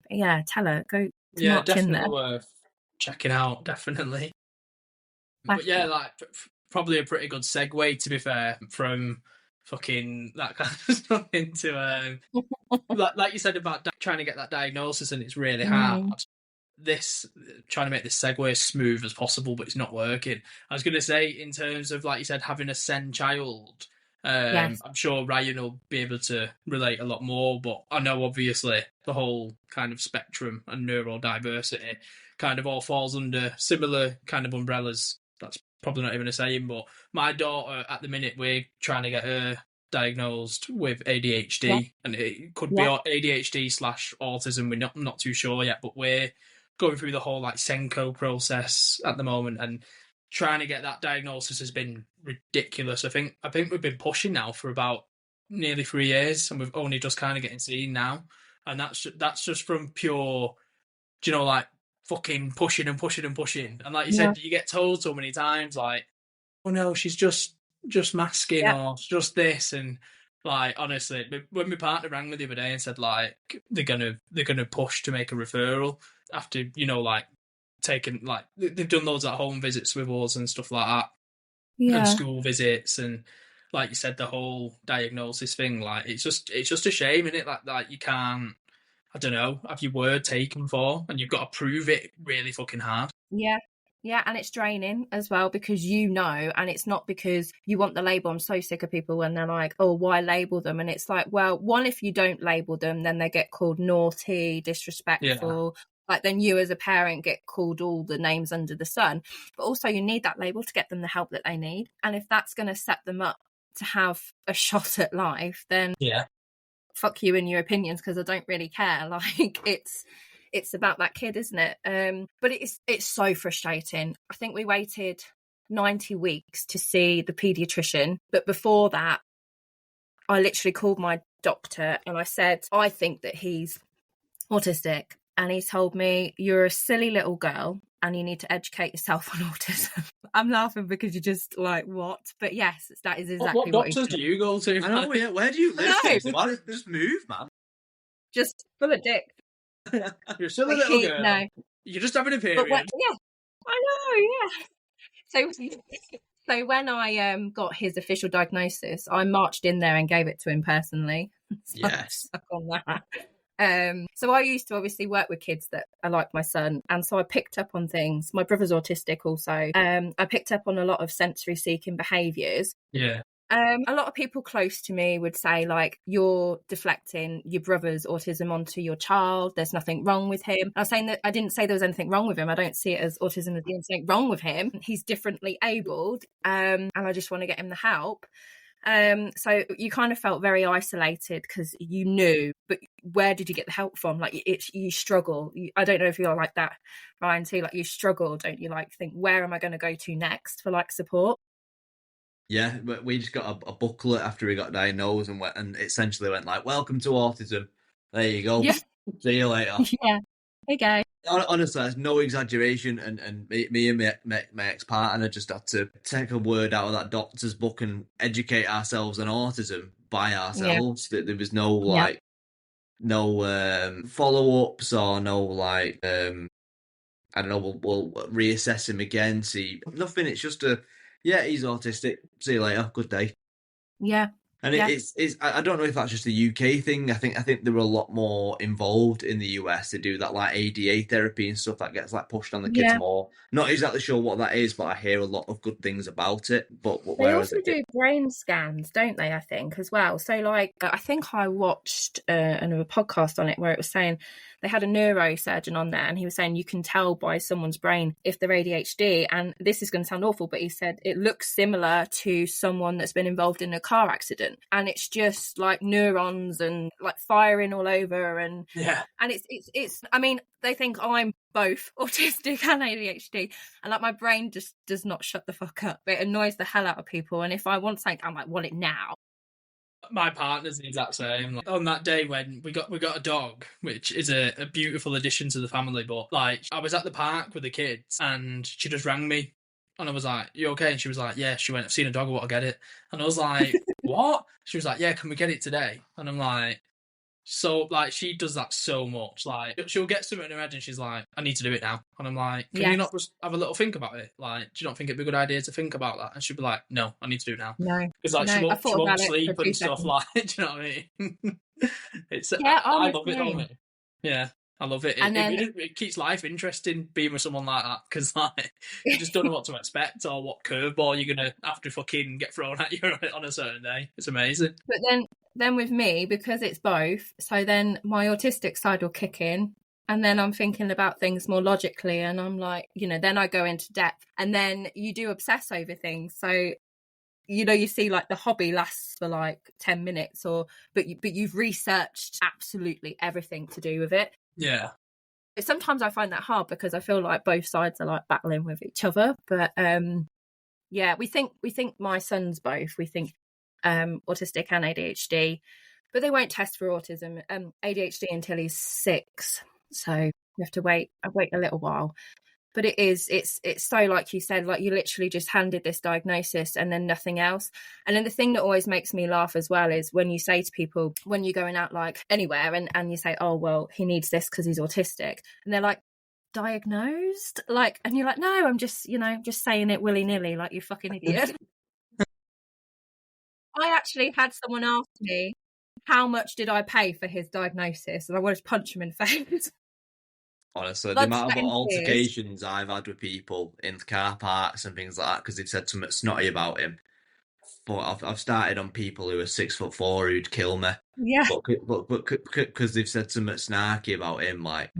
Speaker 2: Yeah, tell her, go to march in there.
Speaker 3: Definitely worth checking out, definitely. But yeah, like, probably a pretty good segue, to be fair, from fucking that kind of stuff into like you said about trying to get that diagnosis, and it's really hard. Trying to make this segue as smooth as possible, but it's not working. I was going to say, in terms of, like you said, having a SEN child, I'm sure Ryan will be able to relate a lot more, but I know obviously the whole kind of spectrum and neurodiversity kind of all falls under similar kind of umbrellas. That's probably not even a saying, but my daughter, at the minute, we're trying to get her diagnosed with ADHD, and it could be ADHD/autism. We're not too sure yet, but we're going through the whole like Senko process at the moment, and trying to get that diagnosis has been ridiculous. I think we've been pushing now for about nearly 3 years, and we've only just kind of getting seen now, and that's just from pure, you know, like, fucking pushing and pushing and pushing. And like you said, you get told so many times, like, oh no, she's just masking,
Speaker 2: Yeah.
Speaker 3: or just this. And like, honestly, when my partner rang me the other day and said like they're gonna push to make a referral after, you know, like taking, like they've done loads of home visits with us and stuff like that, and
Speaker 2: Yeah.
Speaker 3: school visits, and like you said, the whole diagnosis thing, like it's just a shame, isn't it? Like you can't, I don't know, have your word taken for, and you've got to prove it really fucking hard.
Speaker 2: Yeah. Yeah, and it's draining as well, because you know, and it's not because you want the label. I'm so sick of people when they're like, oh, why label them? And it's like, well, one, if you don't label them, then they get called naughty, disrespectful. Yeah. Like then you as a parent get called all the names under the sun. But also you need that label to get them the help that they need. And if that's going to set them up to have a shot at life, then fuck you and your opinions, because I don't really care. Like it's about that kid, isn't it? But it's so frustrating. I think we waited 90 weeks to see the paediatrician, but before that I literally called my doctor and I said, I think that he's autistic. And he told me, you're a silly little girl and you need to educate yourself on autism. I'm laughing because you're just like, what? But yes, that is exactly
Speaker 3: what doctors do you go to?
Speaker 1: I know, yeah. Where do you live?
Speaker 2: No.
Speaker 1: Why don't you just move, man?
Speaker 2: Just full of dick.
Speaker 3: You're still a little girl. No. You're just having a period.
Speaker 2: Yeah, I know, yeah. So when I got his official diagnosis, I marched in there and gave it to him personally. So
Speaker 1: yes.
Speaker 2: I'm stuck on that. So I used to obviously work with kids that are like my son, and so I picked up on things. My brother's autistic also. I picked up on a lot of sensory seeking behaviours.
Speaker 3: Yeah.
Speaker 2: A lot of people close to me would say, like, you're deflecting your brother's autism onto your child. There's nothing wrong with him. I was saying that I didn't say there was anything wrong with him. I don't see it as autism as anything wrong with him. He's differently abled, and I just want to get him the help. So you kind of felt very isolated because you knew, but where did you get the help from? Like you struggle. I don't know if you're like that, Ryan, too. Like you struggle, don't you? Like think, where am I going to go to next for like support?
Speaker 1: Yeah, we just got a booklet after we got diagnosed and essentially went like, welcome to autism. There you go. Yeah. See you later.
Speaker 2: Yeah. Okay.
Speaker 1: Honestly, that's no exaggeration. And me and my ex-partner just had to take a word out of that doctor's book and educate ourselves on autism by ourselves. Yeah. There was no like, no follow-ups or no like, I don't know, we'll reassess him again, see nothing. It's just he's autistic. See you later. Good day.
Speaker 2: Yeah.
Speaker 1: And it's I don't know if that's just a UK thing. I think there are a lot more involved in the US. They do that like ADA therapy and stuff that gets like pushed on the kids more. Not exactly sure what that is, but I hear a lot of good things about it. But
Speaker 2: they also do brain scans, don't they? I think as well. So like, I think I watched another podcast on it where it was saying they had a neurosurgeon on there, and he was saying you can tell by someone's brain if they're ADHD. And this is going to sound awful, but he said it looks similar to someone that's been involved in a car accident, and it's just like neurons and like firing all over, and and it's. I mean, they think I'm both autistic and ADHD, and like my brain just does not shut the fuck up. It annoys the hell out of people, and if I want something, I'm like, want it now.
Speaker 3: My partner's the exact same. Like, on that day when we got a dog, which is a beautiful addition to the family, but like I was at the park with the kids and she just rang me and I was like, you okay? And she was like, yeah. She went, I've seen a dog, I want to get it. And I was like, what? She was like, yeah, can we get it today? And I'm like, so like she does that so much. Like she'll get something in her head and she's like, I need to do it now. And I'm like, can you not just have a little think about it? Like, do you not think it'd be a good idea to think about that? And she'd be like, no, I need to do it now.
Speaker 2: No,
Speaker 3: because like she won't sleep and stuff. Like, do you know what I mean? It's I love it on me. Yeah, I love it. It keeps life interesting being with someone like that, because like you just don't know what to expect or what curveball you're gonna have to fucking get thrown at you on a certain day. It's amazing.
Speaker 2: But then with me, because it's both, so then my autistic side will kick in, and then I'm thinking about things more logically, and I'm like, then I go into depth, and then you do obsess over things. So, you see like the hobby lasts for like 10 minutes but you've researched absolutely everything to do with it.
Speaker 3: Yeah.
Speaker 2: Sometimes I find that hard because I feel like both sides are like battling with each other. But we think my son's both. We think autistic and ADHD, but they won't test for autism ADHD until he's 6, so we have to wait a little while. But it's so, like you said, like you literally just handed this diagnosis and then nothing else. And then the thing that always makes me laugh as well is when you say to people, when you're going out like anywhere and you say, oh, well, he needs this because he's autistic. And they're like, diagnosed? Like, and you're like, no, I'm just, just saying it willy-nilly, like you fucking idiot. I actually had someone ask me, how much did I pay for his diagnosis? And I wanted to punch him in the face.
Speaker 1: Honestly, the amount of altercations I've had with people in car parks and things like that because they've said something snotty about him. But I've started on people who are 6'4" who'd kill me.
Speaker 2: Yeah.
Speaker 1: But because they've said something snarky about him, like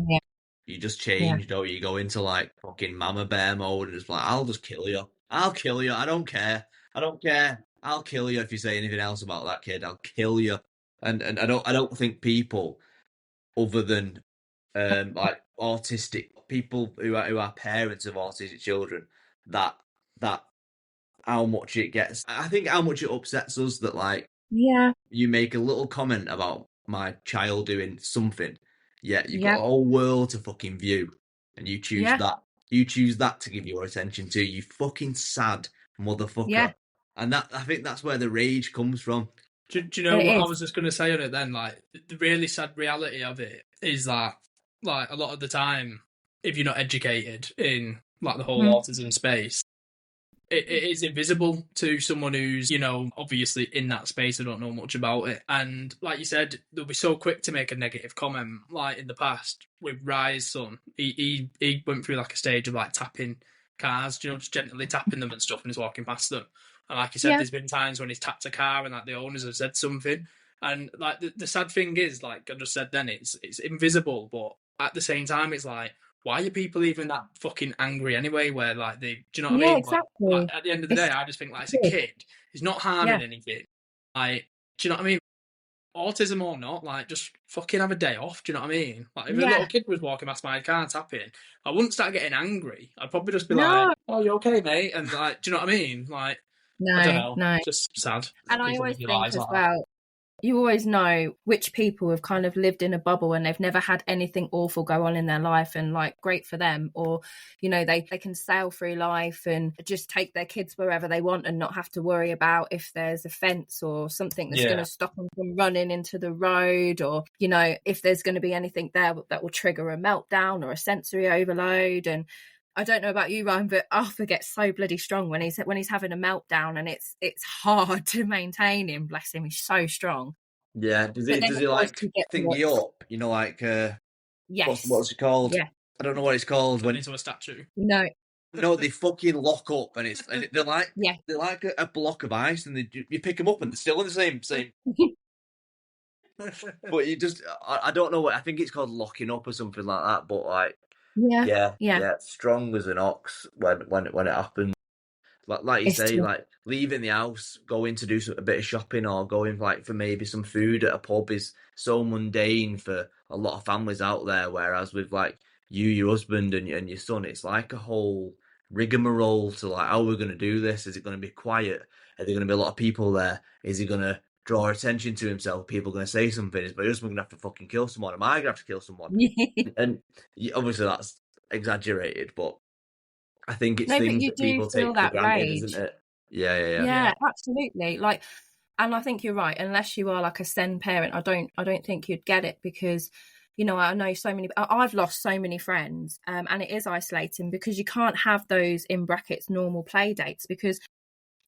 Speaker 1: you just change, don't you? You go into like fucking mama bear mode and it's like, I'll just kill you. I'll kill you. I don't care. I'll kill you if you say anything else about that kid. I'll kill you. And I don't think people other than like autistic people who are parents of autistic children that how much it gets. I think how much it upsets us that like you make a little comment about my child doing something, yet you've got a whole world to fucking view, and you choose that. You choose that to give your attention to. You fucking sad motherfucker. Yeah. And I think that's where the rage comes from.
Speaker 3: Do you know what I was just going to say on it then? Like, the really sad reality of it is that, like, a lot of the time, if you're not educated in, like, the whole autism space, it is invisible to someone who's, obviously in that space and don't know much about it. And like you said, they'll be so quick to make a negative comment. Like in the past with Rye's son, he went through like a stage of like tapping cars, just gently tapping them and stuff, and he's walking past them. And like you said, there's been times when he's tapped a car and like the owners have said something. And like the sad thing is, like I just said then, it's invisible, but at the same time, it's like, why are people even that fucking angry anyway? Where like do you know what I mean?
Speaker 2: Exactly.
Speaker 3: Like, at the end of the day, I just think like it's a kid. He's not harming anything. Like, do you know what I mean? Autism or not, like just fucking have a day off. Do you know what I mean? Like if a little kid was walking past my car tapping, I wouldn't start getting angry. I'd probably just be like, "Oh, you okay, mate?" And like, do you know what I mean? Like, I don't know. Just sad.
Speaker 2: And I always think as well, you always know which people have kind of lived in a bubble and they've never had anything awful go on in their life, and like great for them, or they can sail through life and just take their kids wherever they want and not have to worry about if there's a fence or something that's going to stop them from running into the road, or if there's going to be anything there that will trigger a meltdown or a sensory overload. And I don't know about you, Ryan, but Arthur gets so bloody strong when he's having a meltdown, and it's hard to maintain him. Bless him, he's so strong.
Speaker 1: Yeah, does he like thingy up? Like what's it called? Yeah. I don't know what it's called.
Speaker 3: When into a statue.
Speaker 2: No,
Speaker 1: they fucking lock up, and they're like they're like a block of ice, and you pick them up, and they're still in the same. But you just I don't know what, I think it's called locking up or something like that. But like. Yeah, strong as an ox when it happens. Like you say, like leaving the house, going to do a bit of shopping, or going like for maybe some food at a pub is so mundane for a lot of families out there. Whereas with like you, your husband, and your son, it's like a whole rigmarole to like, how we're going to do this. Is it going to be quiet? Are there going to be a lot of people there? Is he going to draw attention to himself? People going to say something? Is my husband going to have to fucking kill someone? Am I going to have to kill someone? And obviously that's exaggerated, but I think it's things that people take for granted, isn't it? Yeah,
Speaker 2: absolutely. Like, and I think you're right. Unless you are like a SEN parent, I don't think you'd get it, because I know so many. I've lost so many friends, and it is isolating because you can't have those in brackets normal play dates, because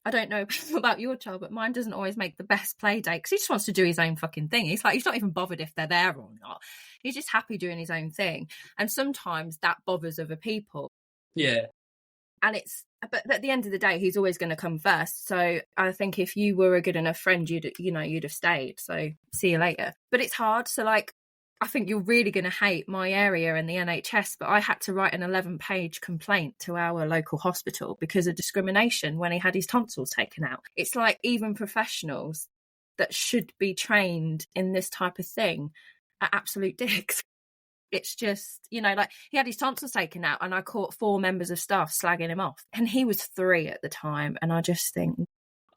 Speaker 2: I don't know about your child, but mine doesn't always make the best play date because he just wants to do his own fucking thing. He's not even bothered if they're there or not. He's just happy doing his own thing. And sometimes that bothers other people.
Speaker 3: Yeah.
Speaker 2: And but at the end of the day, he's always going to come first. So I think if you were a good enough friend, you'd have stayed. So see you later. But it's hard. So like, I think you're really going to hate my area and the NHS, but I had to write an 11-page complaint to our local hospital because of discrimination when he had his tonsils taken out. It's like even professionals that should be trained in this type of thing are absolute dicks. It's just, like he had his tonsils taken out and I caught 4 members of staff slagging him off. And he was 3 at the time. And I just think...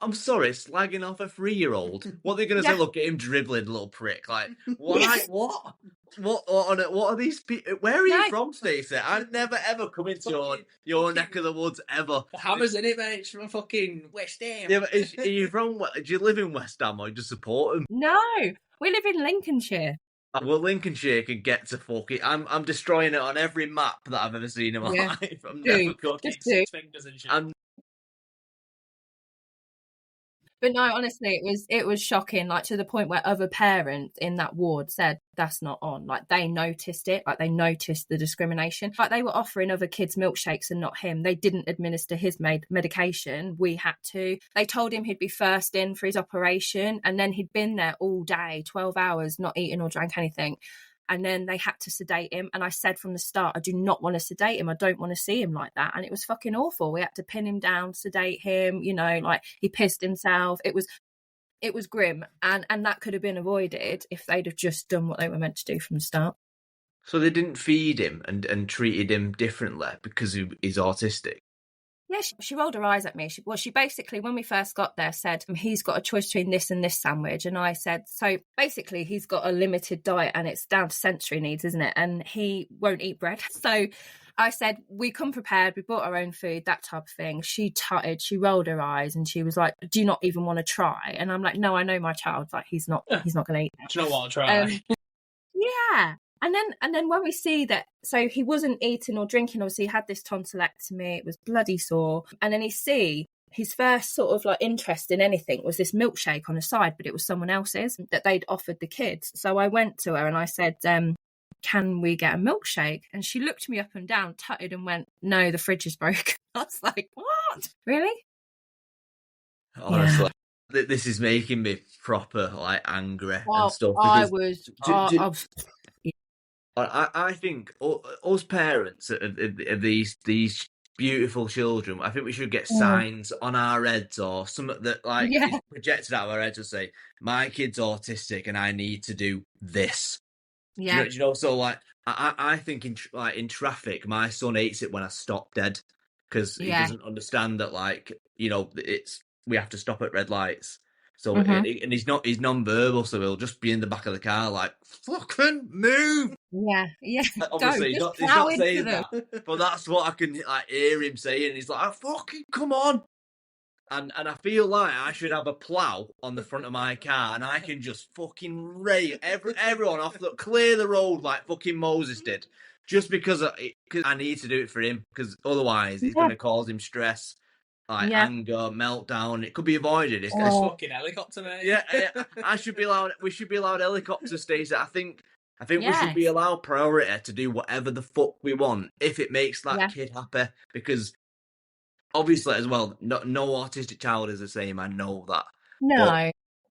Speaker 1: I'm sorry, slagging off a 3-year-old? What are they going to say? Look at him dribbling, little prick. Like, what? What? What are these people? Where are you
Speaker 2: No.
Speaker 1: from, Stacey? I've never ever come into your neck of the woods ever.
Speaker 3: The Hammers in it, mate. It's from fucking West Ham.
Speaker 1: Yeah, but are you from? Do you live in West Ham or you just support them?
Speaker 2: No, we live in Lincolnshire.
Speaker 1: Well, Lincolnshire can get to fucking. I'm destroying it on every map that I've ever seen in my
Speaker 2: Yeah.
Speaker 1: life. I'm
Speaker 2: Do.
Speaker 1: never going.
Speaker 2: Just do.
Speaker 3: Fingers and shit.
Speaker 1: I'm
Speaker 2: But no, honestly, it was shocking, like to the point where other parents in that ward said that's not on. Like they noticed it, like they noticed the discrimination. Like they were offering other kids milkshakes and not him. They didn't administer his medication. We had to. They told him he'd be first in for his operation, and then he'd been there all day, 12 hours, not eating or drank anything. And then they had to sedate him. And I said from the start, I do not want to sedate him. I don't want to see him like that. And it was fucking awful. We had to pin him down, sedate him, you know, like he pissed himself. It was grim. And that could have been avoided if they'd have just done what they were meant to do from the start.
Speaker 1: So they didn't feed him and treated him differently because he's autistic?
Speaker 2: Yeah, she rolled her eyes at me. She basically, when we first got there, said, he's got a choice between this and this sandwich. And I said, so basically he's got a limited diet and it's down to sensory needs, isn't it? And he won't eat bread. So I said, we come prepared. We brought our own food, that type of thing. She tutted, she rolled her eyes and she was like, do you not even want to try? And I'm like, no, I know my child. Like he's not going to eat that.
Speaker 3: Do you know what? I'll try.
Speaker 2: Yeah. And then when we see that, so he wasn't eating or drinking, obviously he had this tonsillectomy, it was bloody sore. And then his first sort of like interest in anything was this milkshake on the side, but it was someone else's that they'd offered the kids. So I went to her and I said, can we get a milkshake? And she looked me up and down, tutted and went, no, the fridge is broken. I was like, what? Really?
Speaker 1: Honestly. Yeah. This is making me proper like angry and stuff. I think us parents of these beautiful children, I think we should get signs on our heads or something that is projected out of our heads and say, my kid's autistic and I need to do this.
Speaker 2: Yeah.
Speaker 1: You know, so like I think in traffic, my son hates it when I stop dead because he doesn't understand that we have to stop at red lights. So and he's non-verbal, so he'll just be in the back of the car like, fucking move.
Speaker 2: Yeah.
Speaker 1: Obviously, he's not saying that, but that's what I can hear him saying. He's like, fucking come on. And I feel like I should have a plough on the front of my car and I can just fucking rail everyone off, clear the road like fucking Moses did. Just because I need to do it for him, because otherwise it's going to cause him stress. Anger, meltdown. It could be avoided. It's
Speaker 3: fucking helicopter, mate.
Speaker 1: Yeah. We should be allowed helicopters, Stacey. I think we should be allowed priority to do whatever the fuck we want if it makes that kid happy. Because obviously, as well, no autistic child is the same. I know that.
Speaker 2: No.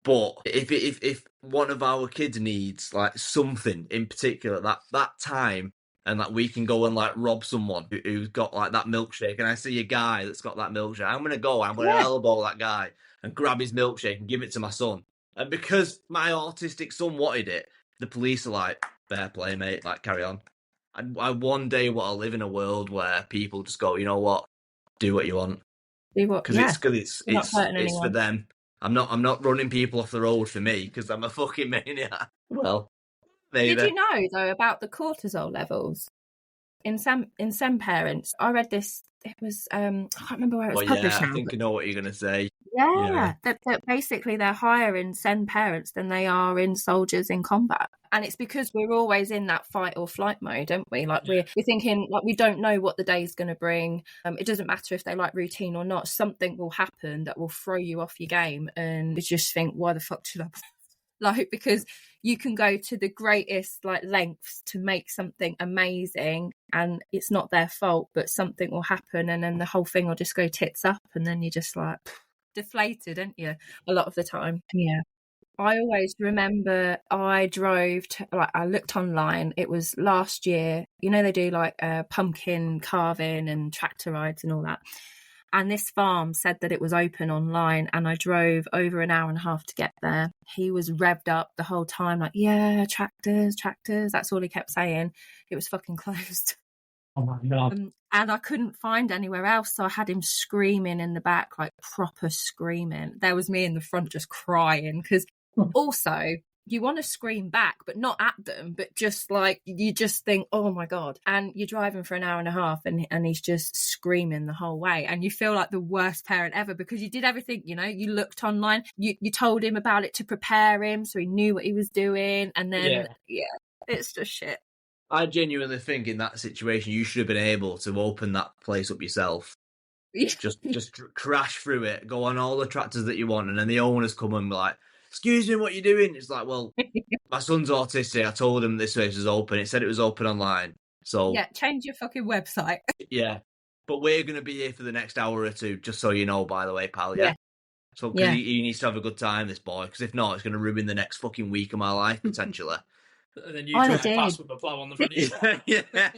Speaker 1: But if one of our kids needs like something in particular that time. And we can go and rob someone who's got that milkshake. And I see a guy that's got that milkshake. I'm going to elbow that guy and grab his milkshake and give it to my son. And because my autistic son wanted it, the police are like, fair play, mate. Carry on. I one day want to live in a world where people just go, you know what? Do what you want. Because it's for them. I'm not running people off the road for me because I'm a fucking maniac. Well. Maybe.
Speaker 2: Did you know though about the cortisol levels in SEN parents? I read this. It was I can't remember where it was published.
Speaker 1: I think I know what you're going to say.
Speaker 2: Yeah. That basically they're higher in SEN parents than they are in soldiers in combat, and it's because we're always in that fight or flight mode, aren't we? We're thinking we don't know what the day's going to bring. It doesn't matter if they like routine or not. Something will happen that will throw you off your game, and you just think, why the fuck should I? Because you can go to the greatest lengths to make something amazing and it's not their fault, but something will happen and then the whole thing will just go tits up and then you're just deflated, aren't you? A lot of the time. Yeah. I always remember I drove to, I looked online, it was last year, they do pumpkin carving and tractor rides and all that. And this farm said that it was open online and I drove over an hour and a half to get there. He was revved up the whole time, tractors. That's all he kept saying. It was fucking closed.
Speaker 3: Oh my God.
Speaker 2: And I couldn't find anywhere else. So I had him screaming in the back, proper screaming. There was me in the front just crying because also you want to scream back, but not at them, but just like, you just think, oh my God. And you're driving for an hour and a half and he's just screaming the whole way. And you feel like the worst parent ever because you did everything, you know, you looked online, you told him about it to prepare him so he knew what he was doing. And then, it's just shit.
Speaker 1: I genuinely think in that situation, you should have been able to open that place up yourself. Just crash through it, go on all the tractors that you want, and then the owners come and be like, excuse me, what are you doing? It's like, well, my son's autistic. I told him this place was open. It said it was open online. So
Speaker 2: yeah, change your fucking website.
Speaker 1: Yeah. But we're going to be here for the next hour or two, just so you know, by the way, pal, yeah? So, because he needs to have a good time, this boy, because if not, it's going to ruin the next fucking week of my life, potentially.
Speaker 3: And then you drive past with a plough on the front of you.
Speaker 1: Yeah.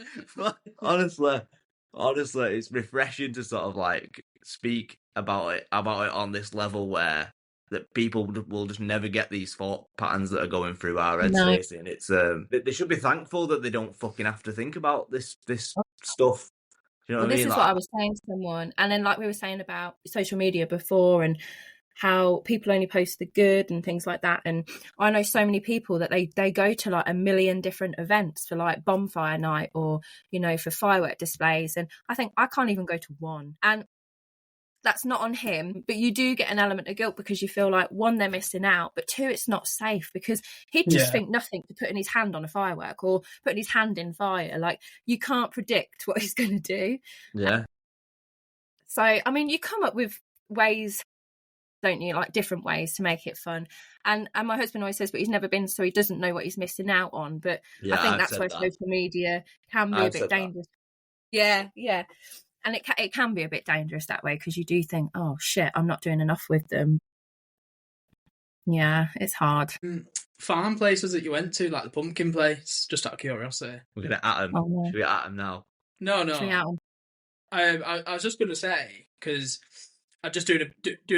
Speaker 1: Honestly, it's refreshing to sort of like speak about it on this level where that people will just never get these thought patterns that are going through our heads, Stacey. And it's they should be thankful that they don't fucking have to think about this stuff. You know what I mean?
Speaker 2: This is what I was saying to someone, and then like we were saying about social media before and how people only post the good and things like that. And I know so many people that they go to like a million different events for like bonfire night or, you know, for firework displays. And I think I can't even go to one. And that's not on him, but you do get an element of guilt because you feel like, one, they're missing out, but two, it's not safe because he'd just think nothing to putting his hand on a firework or putting his hand in fire. Like, you can't predict what he's going to do.
Speaker 1: Yeah.
Speaker 2: So, I mean, you come up with ways, don't you, like different ways to make it fun. And my husband always says, but he's never been, so he doesn't know what he's missing out on. But I think that's where social media can be a bit dangerous. Yeah. And it can be a bit dangerous that way because you do think, oh shit, I'm not doing enough with them. Yeah, it's hard.
Speaker 3: Farm places that you went to, like the pumpkin place, just out of curiosity.
Speaker 1: We're going to at him.
Speaker 2: Oh, no.
Speaker 1: Should we at him now?
Speaker 3: No.
Speaker 2: Should we at 'em?
Speaker 3: I was just going to say, because I'm just doing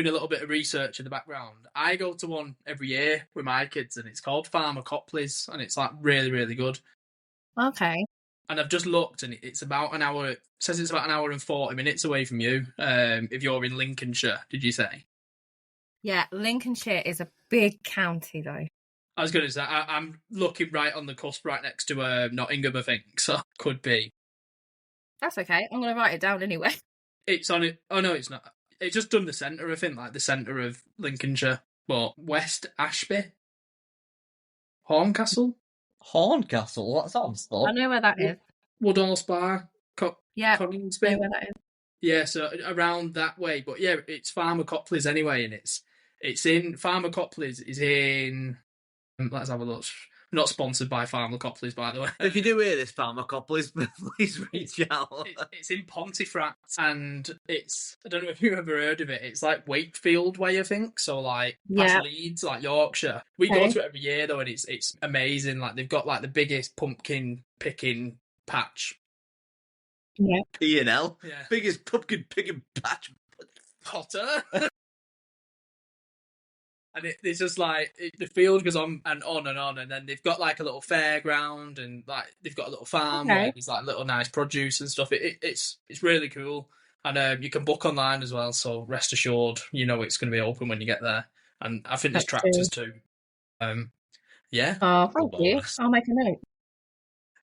Speaker 3: a little bit of research in the background. I go to one every year with my kids, and it's called Farmer Copley's, and it's like really, really good.
Speaker 2: Okay.
Speaker 3: And I've just looked, and it's about an hour. It says it's about an hour and 40 minutes away from you. If you're in Lincolnshire, did you say?
Speaker 2: Yeah, Lincolnshire is a big county, though.
Speaker 3: I was going to say I'm looking right on the cusp, right next to Nottingham, I think. So could be.
Speaker 2: That's okay. I'm going to write it down anyway.
Speaker 3: It's on it. Oh no, it's not. It's just done the centre, I think, like the centre of Lincolnshire. But West Ashby, Horncastle.
Speaker 1: Horncastle? That sounds fun.
Speaker 2: I know where that is.
Speaker 3: Woodhall Spa, Coningsby.
Speaker 2: I know where that is.
Speaker 3: Yeah, so around that way. But yeah, it's Farmer Copley's anyway, and it's in Farmer Copley's is in. Let's have a look. Not sponsored by Farmer Copley's, by the way.
Speaker 1: If you do hear this, Farmer Copley's, please reach out.
Speaker 3: It's in Pontefract, and it's, I don't know if you've ever heard of it, it's like Wakefield way, I think, so like past Leeds, like Yorkshire. We go to it every year though, and it's amazing. Like they've got like the biggest pumpkin picking patch.
Speaker 2: Yeah.
Speaker 1: P&L? Yeah. Biggest pumpkin picking patch.
Speaker 3: Potter. And it's just like the field goes on and on and on, and then they've got like a little fairground, and like they've got a little farm where there's like little nice produce and stuff. It's really cool, and you can book online as well. So rest assured, you know it's going to be open when you get there. And I think there's tractors too. Yeah.
Speaker 2: Oh, thank you. I'll make a note.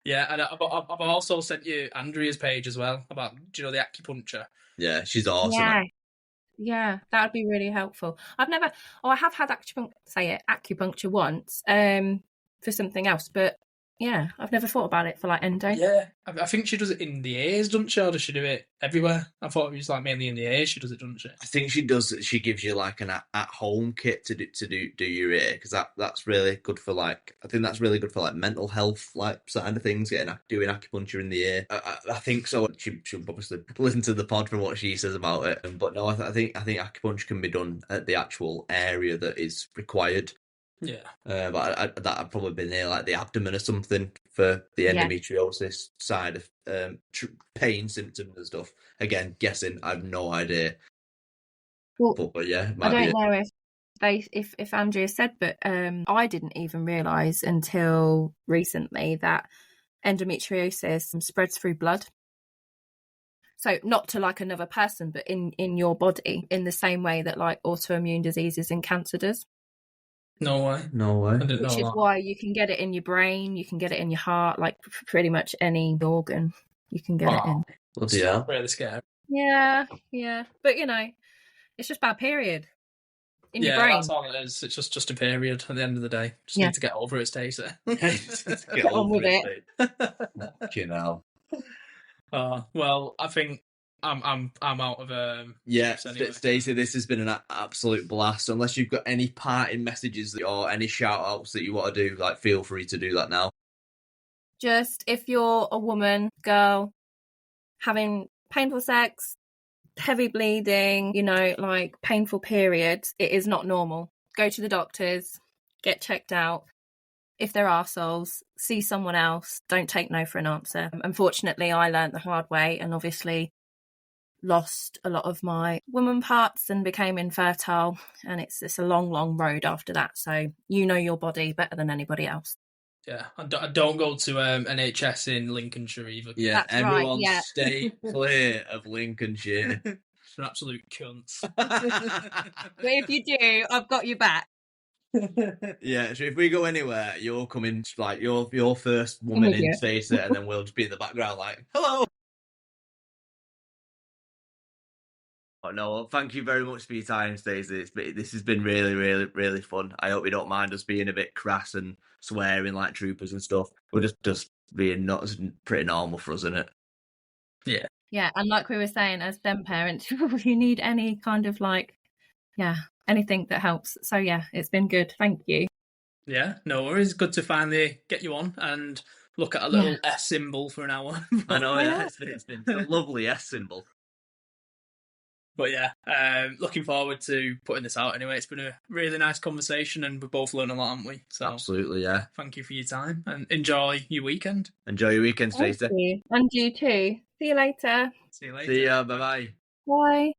Speaker 3: Yeah, and I've also sent you Andrea's page as well about, do you know, the acupuncture?
Speaker 1: Yeah, she's awesome.
Speaker 2: Yeah, that would be really helpful. I have had acupuncture once for something else, but yeah, I've never thought about it for like endo.
Speaker 3: Yeah, I think she does it in the ears, doesn't she? Or does she do it everywhere? I thought it was like mainly in the ears she does it, doesn't she? I
Speaker 1: think she does. She gives you like an at-home kit to do your ear, because that's really good for like, I think that's really good for like mental health like side of things, doing acupuncture in the ear. I think so. She obviously listen to the pod from what she says about it, but no, I think acupuncture can be done at the actual area that is required.
Speaker 3: Yeah,
Speaker 1: but that'd probably be near like the abdomen or something for the endometriosis side of pain symptoms and stuff. Again, guessing, I have no idea.
Speaker 2: Well,
Speaker 1: but yeah,
Speaker 2: I don't know if Andrea said, but I didn't even realise until recently that endometriosis spreads through blood. So not to like another person, but in your body, in the same way that like autoimmune diseases and cancer does.
Speaker 3: No way.
Speaker 1: No way.
Speaker 3: I didn't
Speaker 2: Which
Speaker 3: know
Speaker 2: is
Speaker 3: that.
Speaker 2: why you can get it in your brain, you can get it in your heart, like pretty much any organ you can get it in.
Speaker 1: Bloody hell.
Speaker 3: Really scary.
Speaker 2: Yeah. But it's just bad period in your brain.
Speaker 3: That's all it is. It's just a period at the end of the day. Just
Speaker 2: Yeah.
Speaker 3: need to get over it, Stacey.
Speaker 1: Get
Speaker 2: on with it.
Speaker 1: You know.
Speaker 3: Well, I think I'm out of
Speaker 1: Yeah,
Speaker 3: tips anyway.
Speaker 1: Stacey, this has been an absolute blast. Unless you've got any parting messages or any shout outs that you want to do, like, feel free to do that now.
Speaker 2: Just if you're a woman, girl, having painful sex, heavy bleeding, like painful periods, it is not normal. Go to the doctors, get checked out. If they're arseholes, see someone else. Don't take no for an answer. Unfortunately, I learned the hard way and obviously lost a lot of my woman parts and became infertile. And it's a long, long road after that. So you know your body better than anybody else.
Speaker 3: Yeah, I don't go to NHS in Lincolnshire either.
Speaker 1: Yeah,
Speaker 2: That's
Speaker 1: everyone
Speaker 2: right, yeah.
Speaker 1: stay clear of Lincolnshire.
Speaker 3: It's an absolute cunt.
Speaker 2: But if you do, I've got you back.
Speaker 1: Yeah, so if we go anywhere, you're coming, like, you're first woman in, Stacey, and then we'll just be in the background like, hello! Oh, no, well, thank you very much for your time, Stacey. This has been really, really, really fun. I hope you don't mind us being a bit crass and swearing like troopers and stuff. We're just being pretty normal for us, isn't it?
Speaker 3: Yeah.
Speaker 2: Yeah, and like we were saying, as STEM parents, if you need any kind of anything that helps. So yeah, it's been good. Thank you.
Speaker 3: Yeah, no worries. Good to finally get you on and look at a little S symbol for an hour.
Speaker 1: I know, yeah, it's been a lovely S symbol.
Speaker 3: But yeah, looking forward to putting this out anyway. It's been a really nice conversation and we've both learned a lot, haven't we? So
Speaker 1: absolutely, yeah.
Speaker 3: Thank you for your time and enjoy your weekend.
Speaker 1: Enjoy your weekend, Stacey.
Speaker 2: Thank you. And you too. See you later.
Speaker 3: See you later.
Speaker 1: See ya, bye-bye.
Speaker 2: Bye.